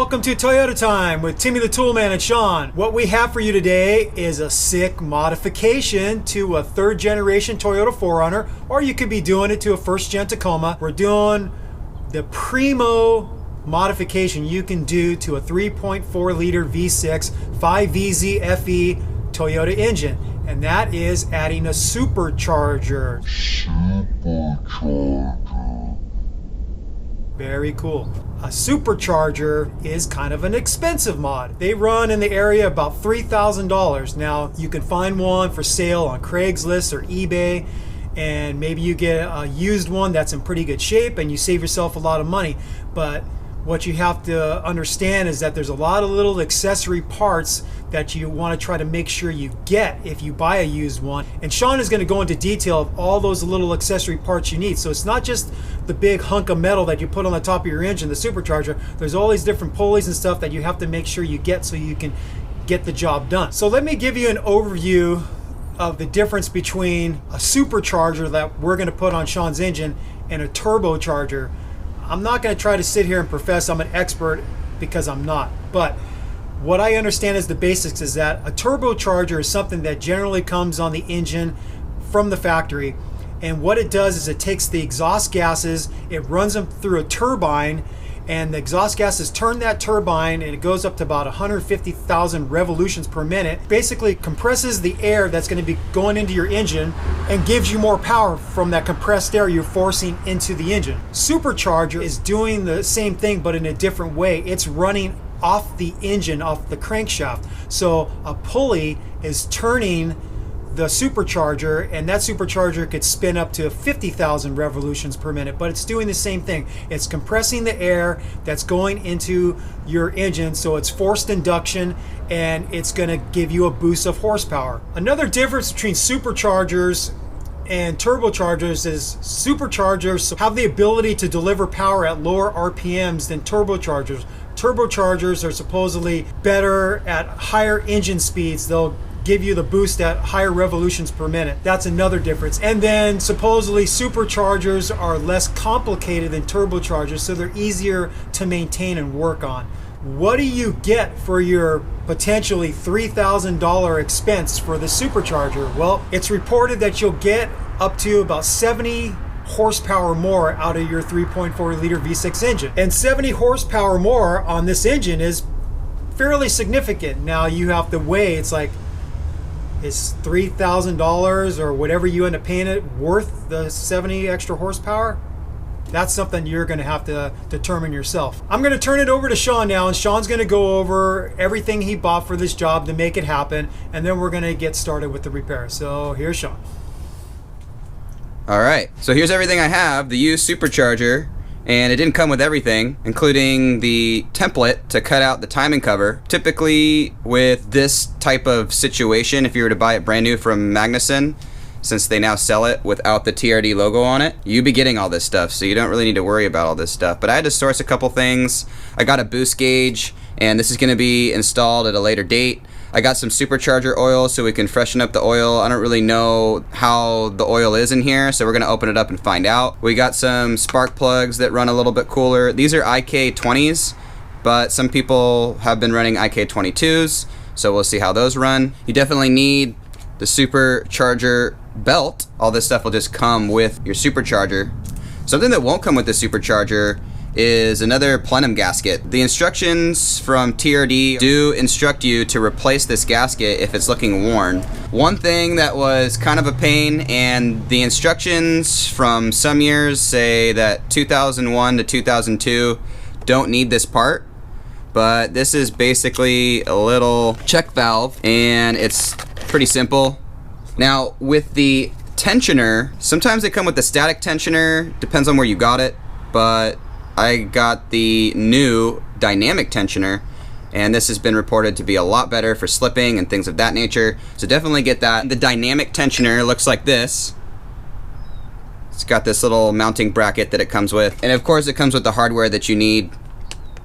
welcome to Toyota Time with Timmy the Toolman and Sean. What we have for you today is a sick modification to a third generation Toyota 4Runner, or you could be doing it to a first gen Tacoma. We're doing the primo modification you can do to a 3.4 liter V6 5VZ-FE Toyota engine, and that is adding a supercharger. Very cool. A supercharger is kind of an expensive mod. They run in the area about $3,000. Now you can find one for sale on Craigslist or eBay, and maybe you get a used one that's in pretty good shape and you save yourself a lot of money. But what you have to understand is that there's a lot of little accessory parts that you want to try to make sure you get if you buy a used one. And Sean is going to go into detail of all those little accessory parts you need. So it's not just the big hunk of metal that you put on the top of your engine, the supercharger. There's all these different pulleys and stuff that you have to make sure you get so you can get the job done. So let me give you an overview of the difference between a supercharger that we're going to put on Sean's engine and a turbocharger. I'm not going to try to sit here and profess I'm an expert, because I'm not. But what I understand as the basics is that a turbocharger is something that generally comes on the engine from the factory. And what it does is it takes the exhaust gases, it runs them through a turbine, and the exhaust gases turn that turbine, and it goes up to about 150,000 revolutions per minute. Basically compresses the air that's going to be going into your engine and gives you more power from that compressed air you're forcing into the engine. Supercharger is doing the same thing but in a different way. It's running off the engine, off the crankshaft. So a pulley is turning the supercharger, and that supercharger could spin up to 50,000 revolutions per minute, but it's doing the same thing. It's compressing the air that's going into your engine, so it's forced induction, and it's going to give you a boost of horsepower. Another difference between superchargers and turbochargers is superchargers have the ability to deliver power at lower RPMs than turbochargers. Turbochargers are supposedly better at higher engine speeds. They'll give you the boost at higher revolutions per minute. That's another difference. And then supposedly superchargers are less complicated than turbochargers, so they're easier to maintain and work on. What do you get for your potentially $3,000 expense for the supercharger? Well, it's reported that you'll get up to about 70 horsepower more out of your 3.4 liter V6 engine. And 70 horsepower more on this engine is fairly significant. Now you have to weigh, it's like, is $3,000 or whatever you end up paying it worth the 70 extra horsepower? That's something you're going to have to determine yourself. I'm going to turn it over to Sean now, and Sean's going to go over everything he bought for this job to make it happen, and then we're going to get started with the repair. So here's Sean. All right, so here's everything I have, the used supercharger, and it didn't come with everything, including the template to cut out the timing cover. Typically with this type of situation, if you were to buy it brand new from Magnuson, since they now sell it without the TRD logo on it, you'd be getting all this stuff, so you don't really need to worry about all this stuff. But I had to source a couple things. I got a boost gauge, and this is going to be installed at a later date. I got some supercharger oil so we can freshen up the oil. I don't really know how the oil is in here, so we're going to open it up and find out. We got some spark plugs that run a little bit cooler. These are IK20s, but some people have been running IK22s, so we'll see how those run. You definitely need the supercharger belt. All this stuff will just come with your supercharger. Something that won't come with the supercharger is another plenum gasket. The instructions from TRD do instruct you to replace this gasket if it's looking worn. One thing that was kind of a pain, and the instructions from some years say that 2001 to 2002 don't need this part, but this is basically a little check valve, and it's pretty simple. Now with the tensioner, sometimes they come with the static tensioner, depends on where you got it, but I got the new dynamic tensioner, and this has been reported to be a lot better for slipping and things of that nature, so definitely get that. The dynamic tensioner looks like this. It's got this little mounting bracket that it comes with, and of course it comes with the hardware that you need.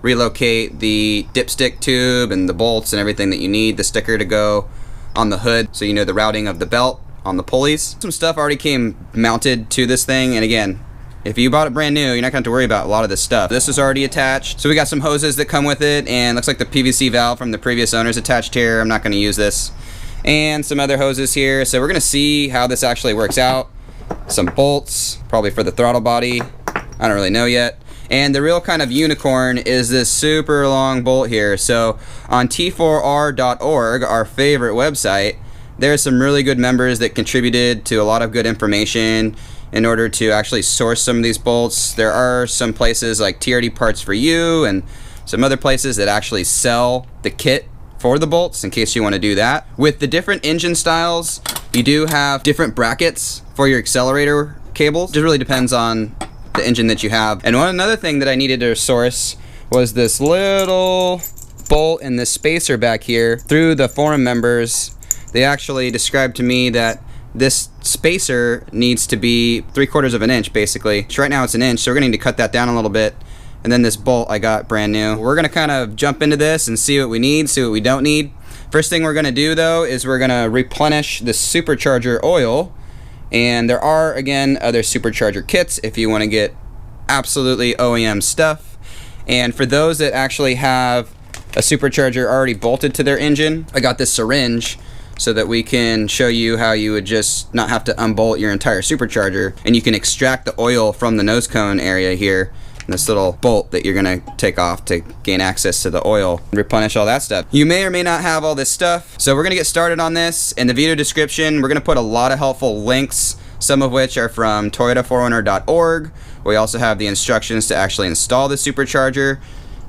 Relocate the dipstick tube and the bolts and everything that you need, the sticker to go on the hood so you know the routing of the belt on the pulleys. Some stuff already came mounted to this thing, and again, If you bought it brand new, you're not gonna have to worry about a lot of this stuff. This is already attached. So we got some hoses that come with it, and looks like the PVC valve from the previous owner's attached here. I'm not gonna use this. And some other hoses here. So we're gonna see how this actually works out. Some bolts, probably for the throttle body. I don't really know yet. And the real kind of unicorn is this super long bolt here. So on t4r.org, our favorite website, there's some really good members that contributed to a lot of good information in order to actually source some of these bolts. There are some places like TRD Parts for You and some other places that actually sell the kit for the bolts in case you want to do that. With the different engine styles, you do have different brackets for your accelerator cables. It just really depends on the engine that you have. And another thing that I needed to source was this little bolt and this spacer back here. Through the forum members, they actually described to me that this spacer needs to be 3/4 of an inch basically. So right now it's an inch, so we're gonna need to cut that down a little bit. And then this bolt I got brand new. We're gonna kind of jump into this and see what we need, see what we don't need. First thing we're gonna do though is we're gonna replenish the supercharger oil. And there are, again, other supercharger kits if you want to get absolutely OEM stuff. And for those that actually have a supercharger already bolted to their engine, I got this syringe so that we can show you how you would just not have to unbolt your entire supercharger, and you can extract the oil from the nose cone area here. This little bolt that you're gonna take off to gain access to the oil and replenish all that stuff. You may or may not have all this stuff, so we're gonna get started on this. In the video description, we're gonna put a lot of helpful links, some of which are from toyota4runner.org. We also have the instructions to actually install the supercharger,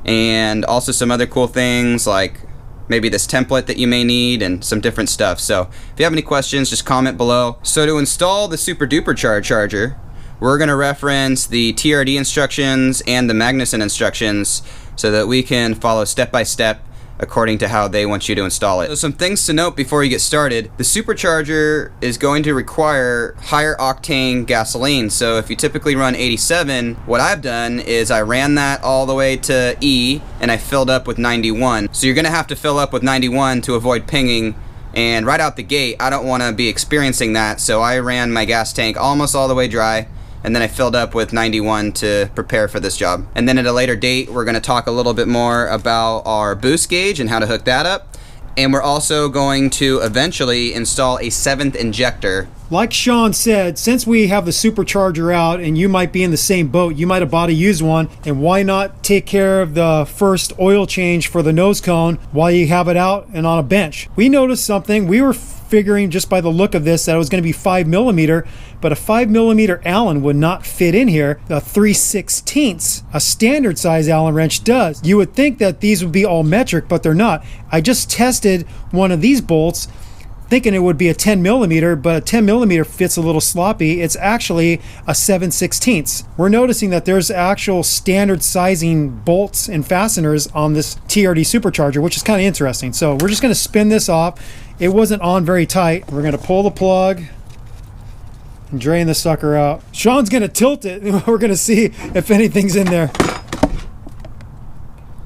and also some other cool things like maybe this template that you may need and some different stuff. So if you have any questions, just comment below. So to install the super duper charger, we're going to reference the TRD instructions and the Magnuson instructions so that we can follow step by step according to how they want you to install it. So some things to note before you get started. The supercharger is going to require higher octane gasoline. So if you typically run 87, what I've done is I ran that all the way to E and I filled up with 91. So you're going to have to fill up with 91 to avoid pinging. And right out the gate, I don't want to be experiencing that. So I ran my gas tank almost all the way dry, and then I filled up with 91 to prepare for this job. And then at a later date, we're gonna talk a little bit more about our boost gauge and how to hook that up. And we're also going to eventually install a 7th injector. Like Sean said, since we have the supercharger out and you might be in the same boat, you might have bought a used one, and why not take care of the first oil change for the nose cone while you have it out and on a bench? We noticed something. We were figuring just by the look of this that it was going to be 5mm, but a 5mm Allen would not fit in here. The 3/16, a standard size Allen wrench, does. You would think that these would be all metric, but they're not. I just tested one of these bolts thinking it would be a 10mm, but a 10mm fits a little sloppy. It's actually a 7/16. We're noticing that there's actual standard sizing bolts and fasteners on this TRD Supercharger, which is kind of interesting. So we're just going to spin this off. It wasn't on very tight. We're going to pull the plug and drain the sucker out. Sean's going to tilt it. We're going to see if anything's in there.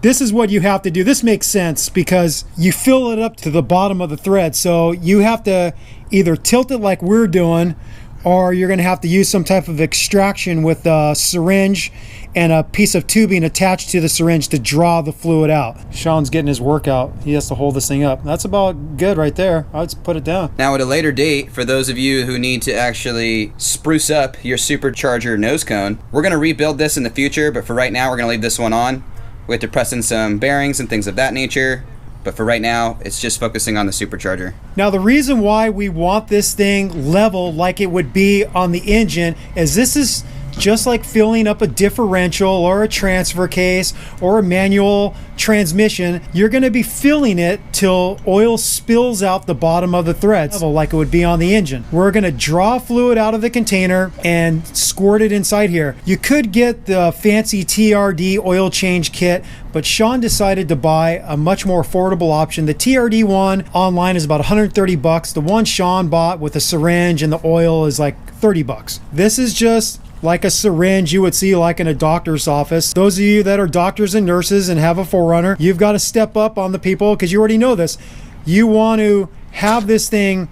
This is what you have to do. This makes sense because you fill it up to the bottom of the thread. So you have to either tilt it like we're doing, or you're going to have to use some type of extraction with a syringe and a piece of tubing attached to the syringe to draw the fluid out. Sean's getting his workout. He has to hold this thing up. That's about good right there. I'll just put it down. Now at a later date, for those of you who need to actually spruce up your supercharger nose cone, we're going to rebuild this in the future, but for right now we're going to leave this one on. We have to press in some bearings and things of that nature, but for right now, it's just focusing on the supercharger. Now, the reason why we want this thing level like it would be on the engine is this is just like filling up a differential or a transfer case or a manual transmission. You're going to be filling it till oil spills out the bottom of the threads, like it would be on the engine. We're going to draw fluid out of the container and squirt it inside here. You could get the fancy TRD oil change kit, but Sean decided to buy a much more affordable option. The TRD one online is about 130 bucks. The one Sean bought with a syringe and the oil is like 30 bucks. This is just like a syringe you would see like in a doctor's office. Those of you that are doctors and nurses and have a 4Runner, you've got to step up on the people because you already know this. You want to have this thing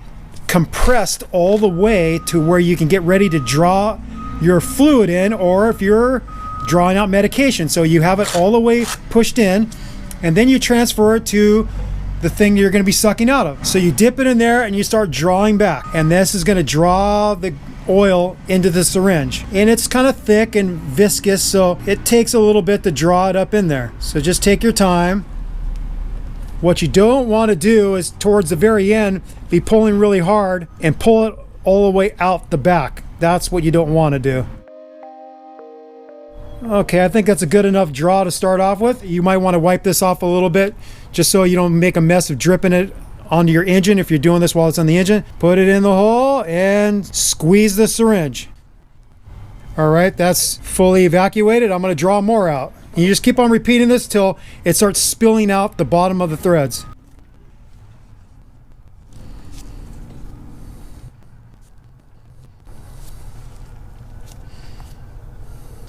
compressed all the way to where you can get ready to draw your fluid in, or if you're drawing out medication. So you have it all the way pushed in, and then you transfer it to the thing you're going to be sucking out of. So you dip it in there and you start drawing back, and this is going to draw the oil into the syringe, and it's kind of thick and viscous, so it takes a little bit to draw it up in there. So just take your time. What you don't want to do is towards the very end be pulling really hard and pull it all the way out the back. That's what you don't want to do. Okay, I think that's a good enough draw to start off with. You might want to wipe this off a little bit just so you don't make a mess of dripping it onto your engine. If you're doing this while it's on the engine, put it in the hole and squeeze the syringe. All right, that's fully evacuated. I'm going to draw more out. And you just keep on repeating this till it starts spilling out the bottom of the threads.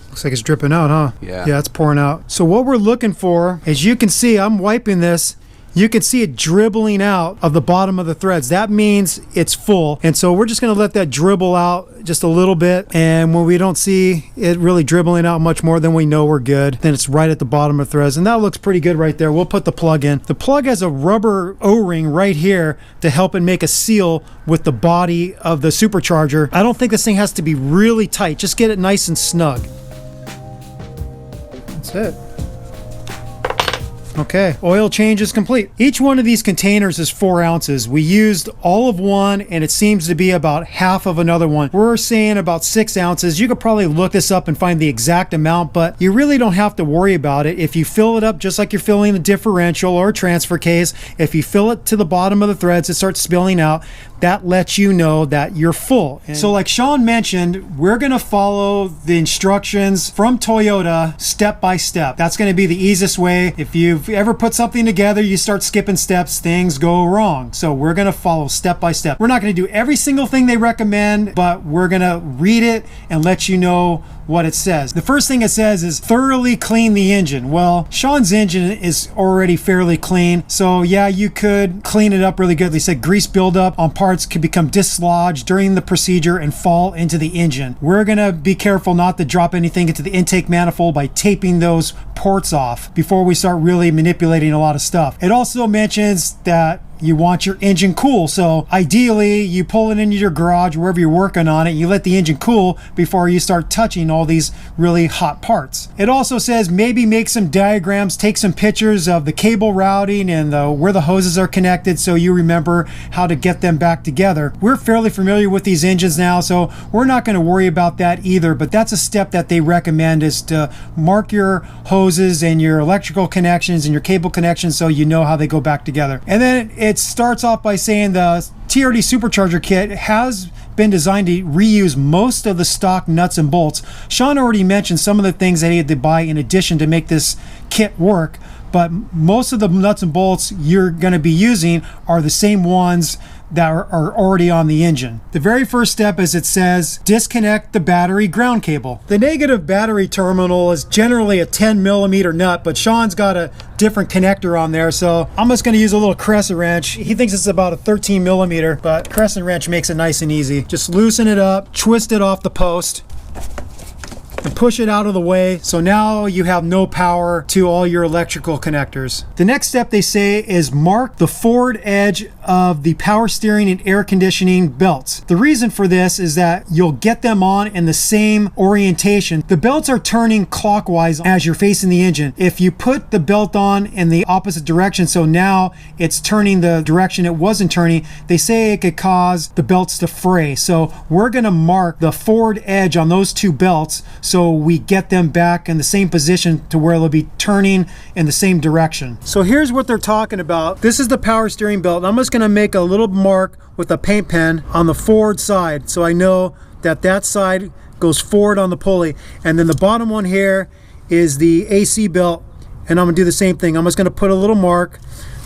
Looks like it's dripping out, huh? Yeah, it's pouring out. So what we're looking for, as you can see, I'm wiping this. You can see it dribbling out of the bottom of the threads. That means it's full. And so we're just gonna let that dribble out just a little bit. And when we don't see it really dribbling out much more, then we know we're good. Then it's right at the bottom of the threads. And that looks pretty good right there. We'll put the plug in. The plug has a rubber O-ring right here to help it make a seal with the body of the supercharger. I don't think this thing has to be really tight. Just get it nice and snug. That's it. Okay, oil change is complete. Each one of these containers is 4 ounces. We used all of one, and it seems to be about half of another one. We're saying about 6 ounces. You could probably look this up and find the exact amount, but you really don't have to worry about it. If you fill it up just like you're filling the differential or transfer case, if you fill it to the bottom of the threads, it starts spilling out. That lets you know that you're full. So like Sean mentioned, we're gonna follow the instructions from Toyota step by step. That's gonna be the easiest way. If you've ever put something together, you start skipping steps, things go wrong. So we're gonna follow step by step. We're not gonna do every single thing they recommend, but we're gonna read it and let you know what it says. The first thing it says is thoroughly clean the engine. Well, Sean's engine is already fairly clean, so yeah, you could clean it up really good. They said grease buildup on parts could become dislodged during the procedure and fall into the engine. We're gonna be careful not to drop anything into the intake manifold by taping those ports off before we start really manipulating a lot of stuff. It also mentions that you want your engine cool, so ideally you pull it into your garage wherever you're working on it, you let the engine cool before you start touching all these really hot parts. It also says maybe make some diagrams, take some pictures of the cable routing and where the hoses are connected so you remember how to get them back together. We're fairly familiar with these engines now, so we're not going to worry about that either, but that's a step that they recommend, is to mark your hoses and your electrical connections and your cable connections so you know how they go back together. And then it starts off by saying the TRD Supercharger kit has been designed to reuse most of the stock nuts and bolts. Sean already mentioned some of the things that he had to buy in addition to make this kit work, but most of the nuts and bolts you're going to be using are the same ones that are already on the engine. The very first step, as it says, disconnect the battery ground cable. The negative battery terminal is generally a 10mm nut, but Sean's got a different connector on there, so I'm just going to use a little crescent wrench. He thinks it's about a 13mm, but crescent wrench makes it nice and easy. Just loosen it up, twist it off the post, and push it out of the way, so now you have no power to all your electrical connectors. The next step, they say, is mark the forward edge of the power steering and air conditioning belts. The reason for this is that you'll get them on in the same orientation. The belts are turning clockwise as you're facing the engine. If you put the belt on in the opposite direction, so now it's turning the direction it wasn't turning, they say it could cause the belts to fray. So we're gonna mark the forward edge on those two belts so we get them back in the same position to where they'll be turning in the same direction. So here's what they're talking about. This is the power steering belt. I'm just gonna make a little mark with a paint pen on the forward side so I know that that side goes forward on the pulley. And then the bottom one here is the AC belt, and I'm gonna do the same thing. I'm just gonna put a little mark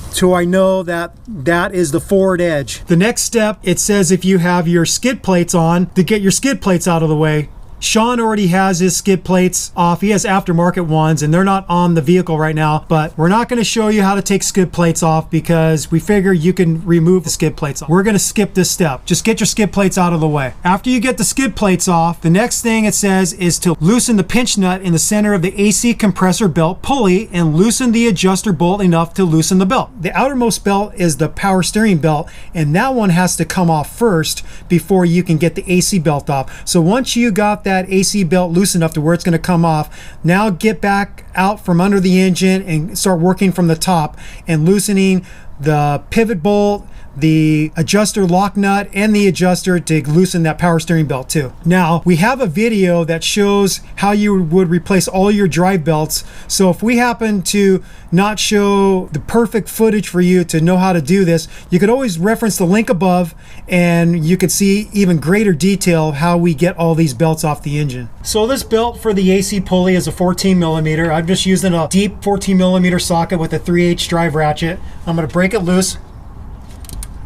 so I know that that is the forward edge. The next step, it says if you have your skid plates on, to get your skid plates out of the way. Sean already has his skid plates off. He has aftermarket ones and they're not on the vehicle right now, but we're not going to show you how to take skid plates off because we figure you can remove the skid plates off. We're going to skip this step. Just get your skid plates out of the way. After you get the skid plates off, the next thing it says is to loosen the pinch nut in the center of the AC compressor belt pulley and loosen the adjuster bolt enough to loosen the belt. The outermost belt is the power steering belt, and that one has to come off first before you can get the AC belt off. So once you got that AC belt loose enough to where it's going to come off, now get back out from under the engine and start working from the top and loosening the pivot bolt, the adjuster lock nut, and the adjuster to loosen that power steering belt too. Now we have a video that shows how you would replace all your drive belts, so if we happen to not show the perfect footage for you to know how to do this, you could always reference the link above and you could see even greater detail how we get all these belts off the engine. So this belt for the AC pulley is a 14mm. I'm just using a deep 14mm socket with a 3/8 drive ratchet. I'm going to break it loose.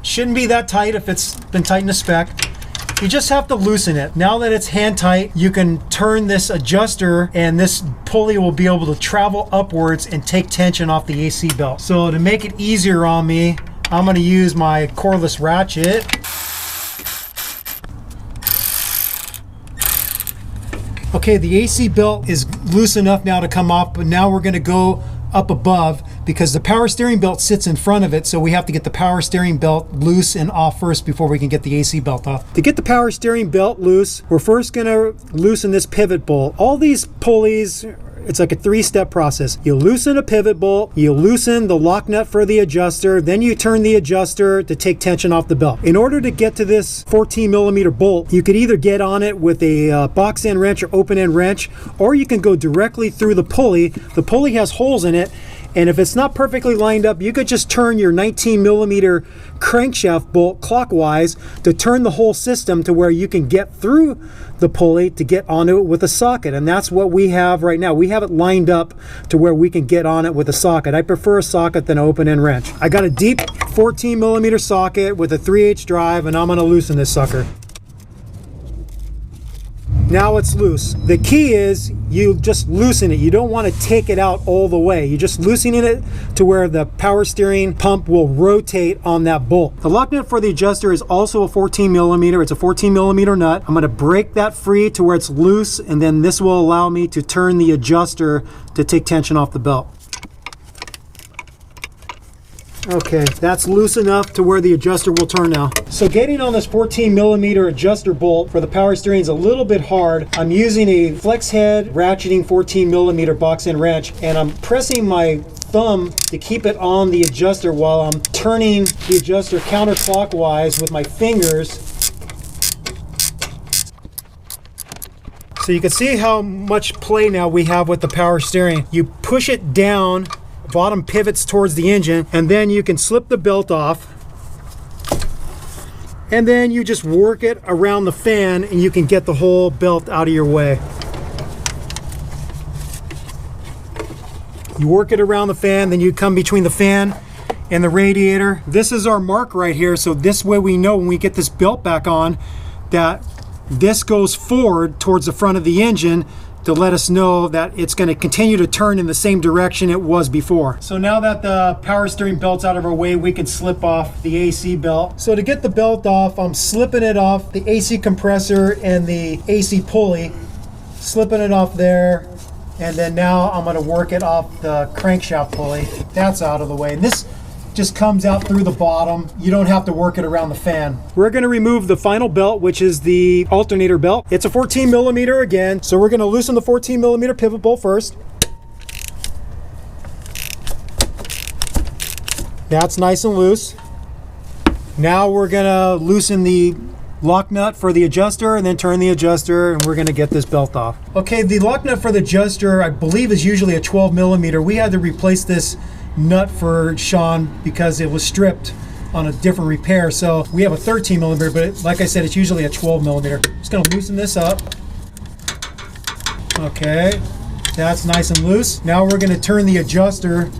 Shouldn't be that tight if it's been tightened to spec. You just have to loosen it. Now that it's hand tight, you can turn this adjuster and this pulley will be able to travel upwards and take tension off the AC belt. So to make it easier on me, I'm going to use my cordless ratchet. Okay, the AC belt is loose enough now to come off, but now we're going to go up above because the power steering belt sits in front of it, so we have to get the power steering belt loose and off first before we can get the AC belt off. To get the power steering belt loose, we're first going to loosen this pivot bolt. All these pulleys, it's like a 3-step process. You loosen a pivot bolt, you loosen the lock nut for the adjuster, then you turn the adjuster to take tension off the belt. In order to get to this 14mm bolt, you could either get on it with a box end wrench or open end wrench, or you can go directly through the pulley. The pulley has holes in it, and if it's not perfectly lined up, you could just turn your 19mm crankshaft bolt clockwise to turn the whole system to where you can get through the pulley to get onto it with a socket. And that's what we have right now. We have it lined up to where we can get on it with a socket. I prefer a socket than an open end wrench. I got a deep 14mm socket with a 3/8 drive, and I'm going to loosen this sucker. Now it's loose. The key is you just loosen it. You don't want to take it out all the way. You're just loosening it to where the power steering pump will rotate on that bolt. The lock nut for the adjuster is also a 14mm. It's a 14mm nut. I'm going to break that free to where it's loose, and then this will allow me to turn the adjuster to take tension off the belt. Okay, that's loose enough to where the adjuster will turn now. So getting on this 14mm adjuster bolt for the power steering is a little bit hard. I'm using a flex head ratcheting 14mm box end wrench, and I'm pressing my thumb to keep it on the adjuster while I'm turning the adjuster counterclockwise with my fingers. So you can see how much play now we have with the power steering. You push it down, bottom pivots towards the engine, and then you can slip the belt off, and then you just work it around the fan and you can get the whole belt out of your way. You work it around the fan, then you come between the fan and the radiator. This is our mark right here, so this way we know when we get this belt back on that this goes forward towards the front of the engine to let us know that it's going to continue to turn in the same direction it was before. So now that the power steering belt's out of our way, we can slip off the AC belt. So to get the belt off, I'm slipping it off the AC compressor and the AC pulley, slipping it off there, and then now I'm going to work it off the crankshaft pulley. That's out of the way. And this just comes out through the bottom. You don't have to work it around the fan. We're going to remove the final belt, which is the alternator belt. It's a 14mm again, so we're going to loosen the 14mm pivot bolt first. That's nice and loose. Now we're going to loosen the lock nut for the adjuster and then turn the adjuster, and we're going to get this belt off. Okay, the lock nut for the adjuster I believe is usually a 12mm. We had to replace this nut for Sean because it was stripped on a different repair, so we have a 13mm, but like I said, it's usually a 12mm. Just going to loosen this up. Okay, that's nice and loose. Now we're going to turn the adjuster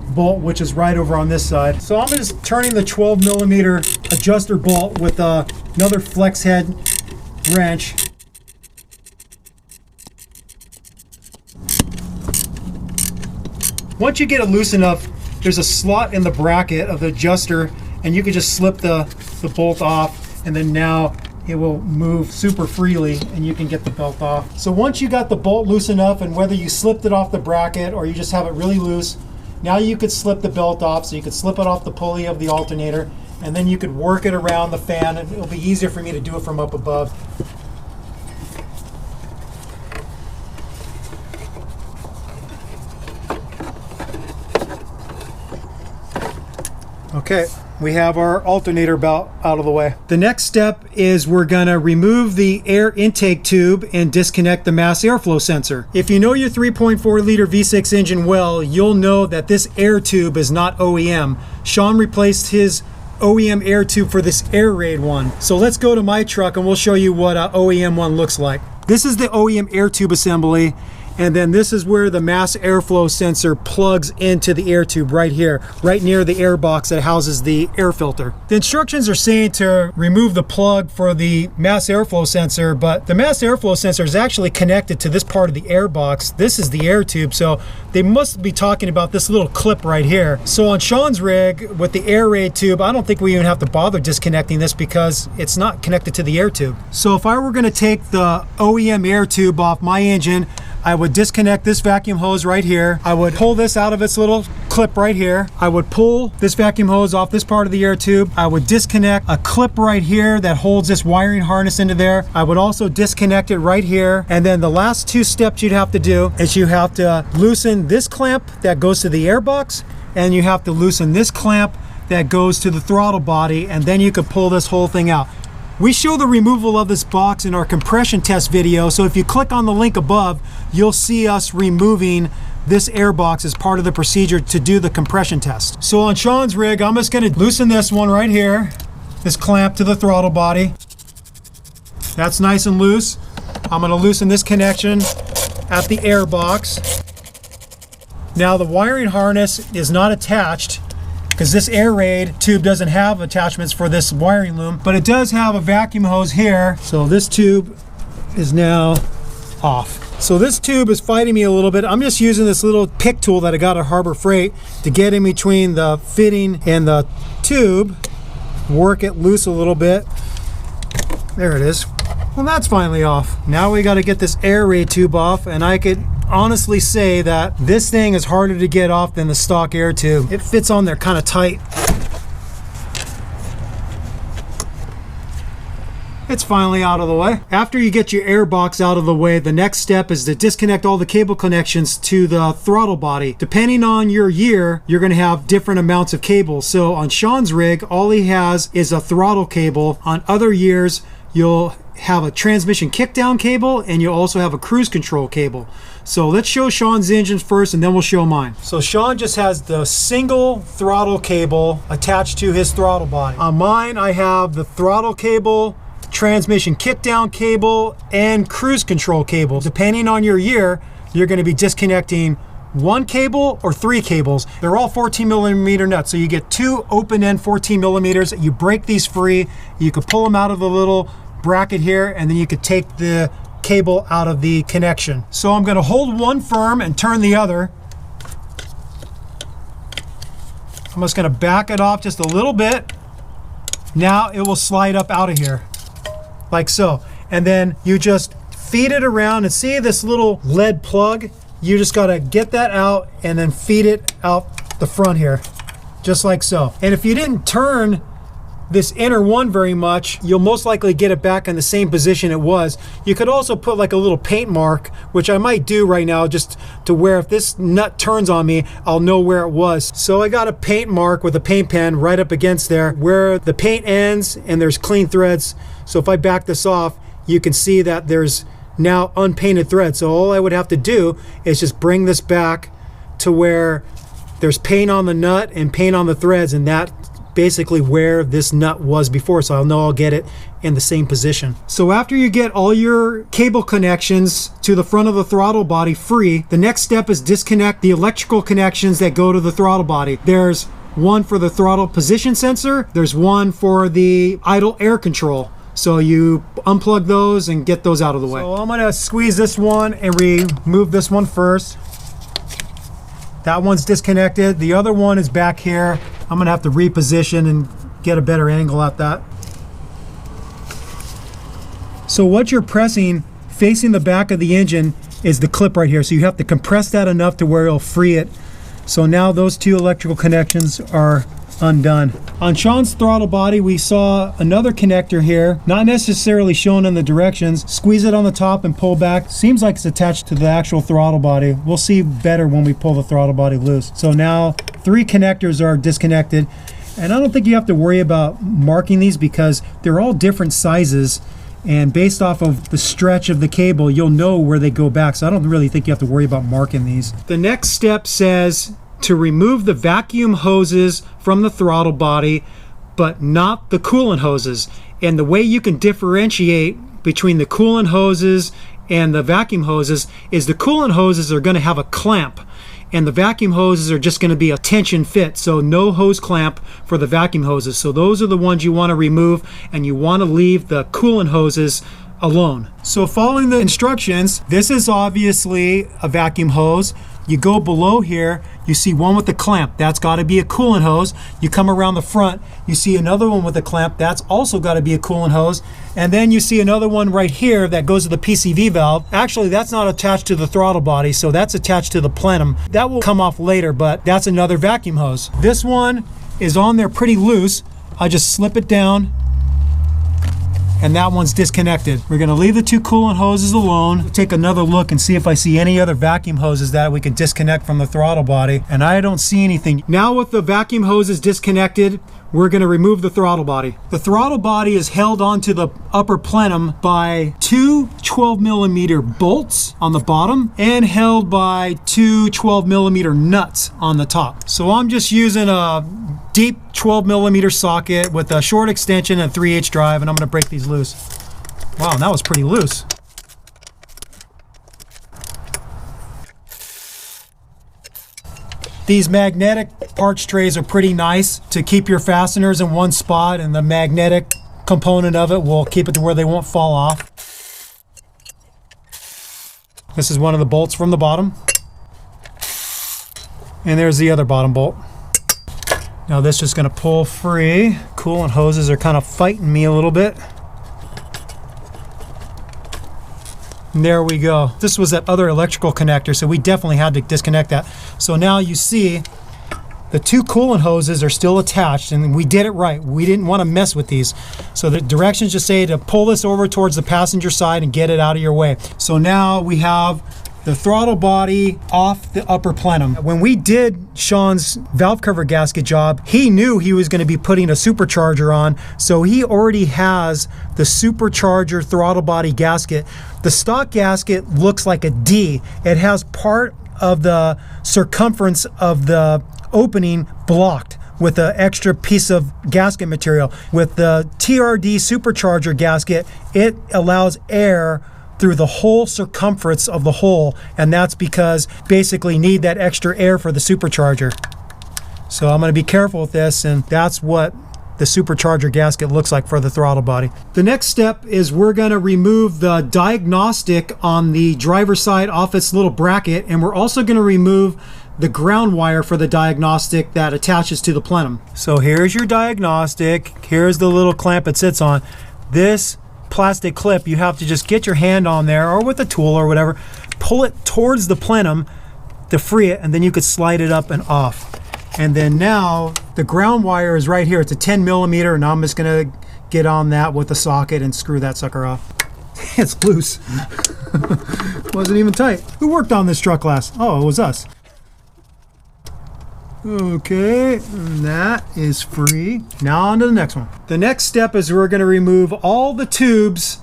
bolt, which is right over on this side. So I'm just turning the 12mm adjuster bolt with another flex head wrench. Once you get it loose enough, there's a slot in the bracket of the adjuster, and you can just slip the bolt off, and then now it will move super freely and you can get the belt off. So once you got the bolt loose enough, and whether you slipped it off the bracket or you just have it really loose, now you could slip the belt off. So you could slip it off the pulley of the alternator, and then you could work it around the fan, and it'll be easier for me to do it from up above. Okay, we have our alternator belt out of the way. The next step is we're gonna remove the air intake tube and disconnect the mass airflow sensor. If you know your 3.4 liter V6 engine well, you'll know that this air tube is not OEM. Sean replaced his OEM air tube for this air raid one. So let's go to my truck and we'll show you what an OEM one looks like. This is the OEM air tube assembly, and then this is where the mass airflow sensor plugs into the air tube right here, right near the air box that houses the air filter. The instructions are saying to remove the plug for the mass airflow sensor, but the mass airflow sensor is actually connected to this part of the air box. This is the air tube, so they must be talking about this little clip right here. So on Sean's rig with the air raid tube, I don't think we even have to bother disconnecting this because it's not connected to the air tube. So if I were gonna take the OEM air tube off my engine, I would disconnect this vacuum hose right here. I would pull this out of its little clip right here. I would pull this vacuum hose off this part of the air tube. I would disconnect a clip right here that holds this wiring harness into there. I would also disconnect it right here. And then the last two steps you'd have to do is you have to loosen this clamp that goes to the air box, and you have to loosen this clamp that goes to the throttle body, and then you could pull this whole thing out. We show the removal of this box in our compression test video, so if you click on the link above, you'll see us removing this air box as part of the procedure to do the compression test. So on Sean's rig, I'm just gonna loosen this one right here, this clamp to the throttle body. That's nice and loose. I'm gonna loosen this connection at the air box. Now the wiring harness is not attached, because this air raid tube doesn't have attachments for this wiring loom, but it does have a vacuum hose here. So this tube is now off. So this tube is fighting me a little bit. I'm just using this little pick tool that I got at Harbor Freight to get in between the fitting and the tube, work it loose a little bit. There it is. Well, that's finally off. Now we got to get this air raid tube off, and I could honestly say that this thing is harder to get off than the stock air tube. It fits on there kind of tight. It's finally out of the way. After you get your air box out of the way, the next step is to disconnect all the cable connections to the throttle body. Depending on your year, you're going to have different amounts of cables. So on Sean's rig, all he has is a throttle cable. On other years, you'll have a transmission kickdown cable, and you'll also have a cruise control cable. So let's show Sean's engines first, and then we'll show mine. So Sean just has the single throttle cable attached to his throttle body. On mine, I have the throttle cable, transmission kickdown cable, and cruise control cable. Depending on your year, you're going to be disconnecting one cable or three cables. They're all 14 millimeter nuts, so you get two open end 14 millimeters. You break these free, you could pull them out of the little bracket here, and then you could take the cable out of the connection. So I'm going to hold one firm and turn the other. I'm just going to back it off just a little bit. Now it will slide up out of here like so, and then you just feed it around, and see this little lead plug? You just got to get that out and then feed it out the front here just like so. And if you didn't turn this inner one very much, you'll most likely get it back in the same position it was. You could also put like a little paint mark, which I might do right now, just to where if this nut turns on me, I'll know where it was. So I got a paint mark with a paint pen right up against there where the paint ends, and there's clean threads. So if I back this off, you can see that there's now unpainted thread. So all I would have to do is just bring this back to where there's paint on the nut and paint on the threads, and that basically where this nut was before, so I'll know I'll get it in the same position. So after you get all your cable connections to the front of the throttle body free, the next step is disconnect the electrical connections that go to the throttle body. There's one for the throttle position sensor, there's one for the idle air control. So you unplug those and get those out of the way. So I'm gonna squeeze this one and remove this one first. That one's disconnected. The other one is back here. I'm gonna have to reposition and get a better angle at that. So what you're pressing facing the back of the engine is the clip right here. So you have to compress that enough to where it'll free it. So now those two electrical connections are undone. On Sean's throttle body, we saw another connector here, not necessarily shown in the directions. Squeeze it on the top and pull back. Seems like it's attached to the actual throttle body. We'll see better when we pull the throttle body loose. So now 3 connectors are disconnected. And I don't think you have to worry about marking these because they're all different sizes. And based off of the stretch of the cable, you'll know where they go back. So I don't really think you have to worry about marking these. The next step says to remove the vacuum hoses from the throttle body, but not the coolant hoses. And the way you can differentiate between the coolant hoses and the vacuum hoses is the coolant hoses are going to have a clamp, and the vacuum hoses are just going to be a tension fit. So no hose clamp for the vacuum hoses. So those are the ones you want to remove, and you want to leave the coolant hoses alone. So following the instructions, this is obviously a vacuum hose. You go below here, you see one with the clamp. That's got to be a coolant hose. You come around the front, you see another one with a clamp. That's also got to be a coolant hose. And then you see another one right here that goes to the PCV valve. Actually, that's not attached to the throttle body, so that's attached to the plenum. That will come off later, but that's another vacuum hose. This one is on there pretty loose. I just slip it down, and that one's disconnected. We're gonna leave the 2 coolant hoses alone, take another look and see if I see any other vacuum hoses that we can disconnect from the throttle body, and I don't see anything. Now with the vacuum hoses disconnected, we're gonna remove the throttle body. The throttle body is held onto the upper plenum by 2 12mm bolts on the bottom and held by 2 12mm nuts on the top. So I'm just using a deep 12mm socket with a short extension and 3/8 drive, and I'm gonna break these loose. Wow, that was pretty loose. These magnetic parts trays are pretty nice to keep your fasteners in one spot, and the magnetic component of it will keep it to where they won't fall off. This is one of the bolts from the bottom. And there's the other bottom bolt. Now this is going to pull free. Coolant hoses are kind of fighting me a little bit. And there we go. This was that other electrical connector, so we definitely had to disconnect that. So now you see the 2 coolant hoses are still attached, and we did it right. We didn't want to mess with these. So the directions just say to pull this over towards the passenger side and get it out of your way. So now we have the throttle body off the upper plenum. When we did Sean's valve cover gasket job, he knew he was going to be putting a supercharger on, so he already has the supercharger throttle body gasket. The stock gasket looks like a D. It has part of the circumference of the opening blocked with an extra piece of gasket material. With the TRD Supercharger gasket, it allows air through the whole circumference of the hole, and that's because basically need that extra air for the supercharger. So I'm going to be careful with this, and that's what the supercharger gasket looks like for the throttle body. The next step is we're going to remove the diagnostic on the driver's side off its little bracket, and we're also going to remove the ground wire for the diagnostic that attaches to the plenum. So here's your diagnostic. Here's the little clamp it sits on. This plastic clip, you have to just get your hand on there or with a tool or whatever, pull it towards the plenum to free it, and then you could slide it up and off. And then now the ground wire is right here. It's a 10mm, and I'm just gonna get on that with a socket and screw that sucker off. It's loose. Wasn't even tight. Who worked on this truck last? Oh, it was us. Okay, and that is free. Now on to the next one. The next step is we're going to remove all the tubes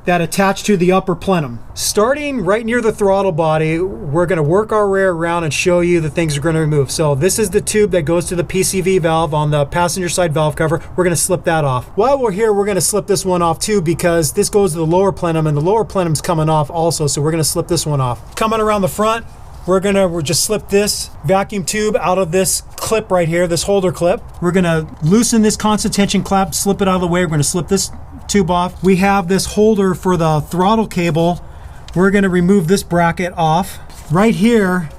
that attach to the upper plenum. Starting right near the throttle body, we're going to work our way around and show you the things we're going to remove. So this is the tube that goes to the PCV valve on the passenger side valve cover. We're going to slip that off. While we're here, we're going to slip this one off too, because this goes to the lower plenum, and the lower plenum's coming off also, so we're going to slip this one off. Coming around the front, we're just slip this vacuum tube out of this clip right here, this holder clip. We're gonna loosen this constant tension clamp, slip it out of the way. We're gonna slip this tube off. We have this holder for the throttle cable. We're gonna remove this bracket off. Right here,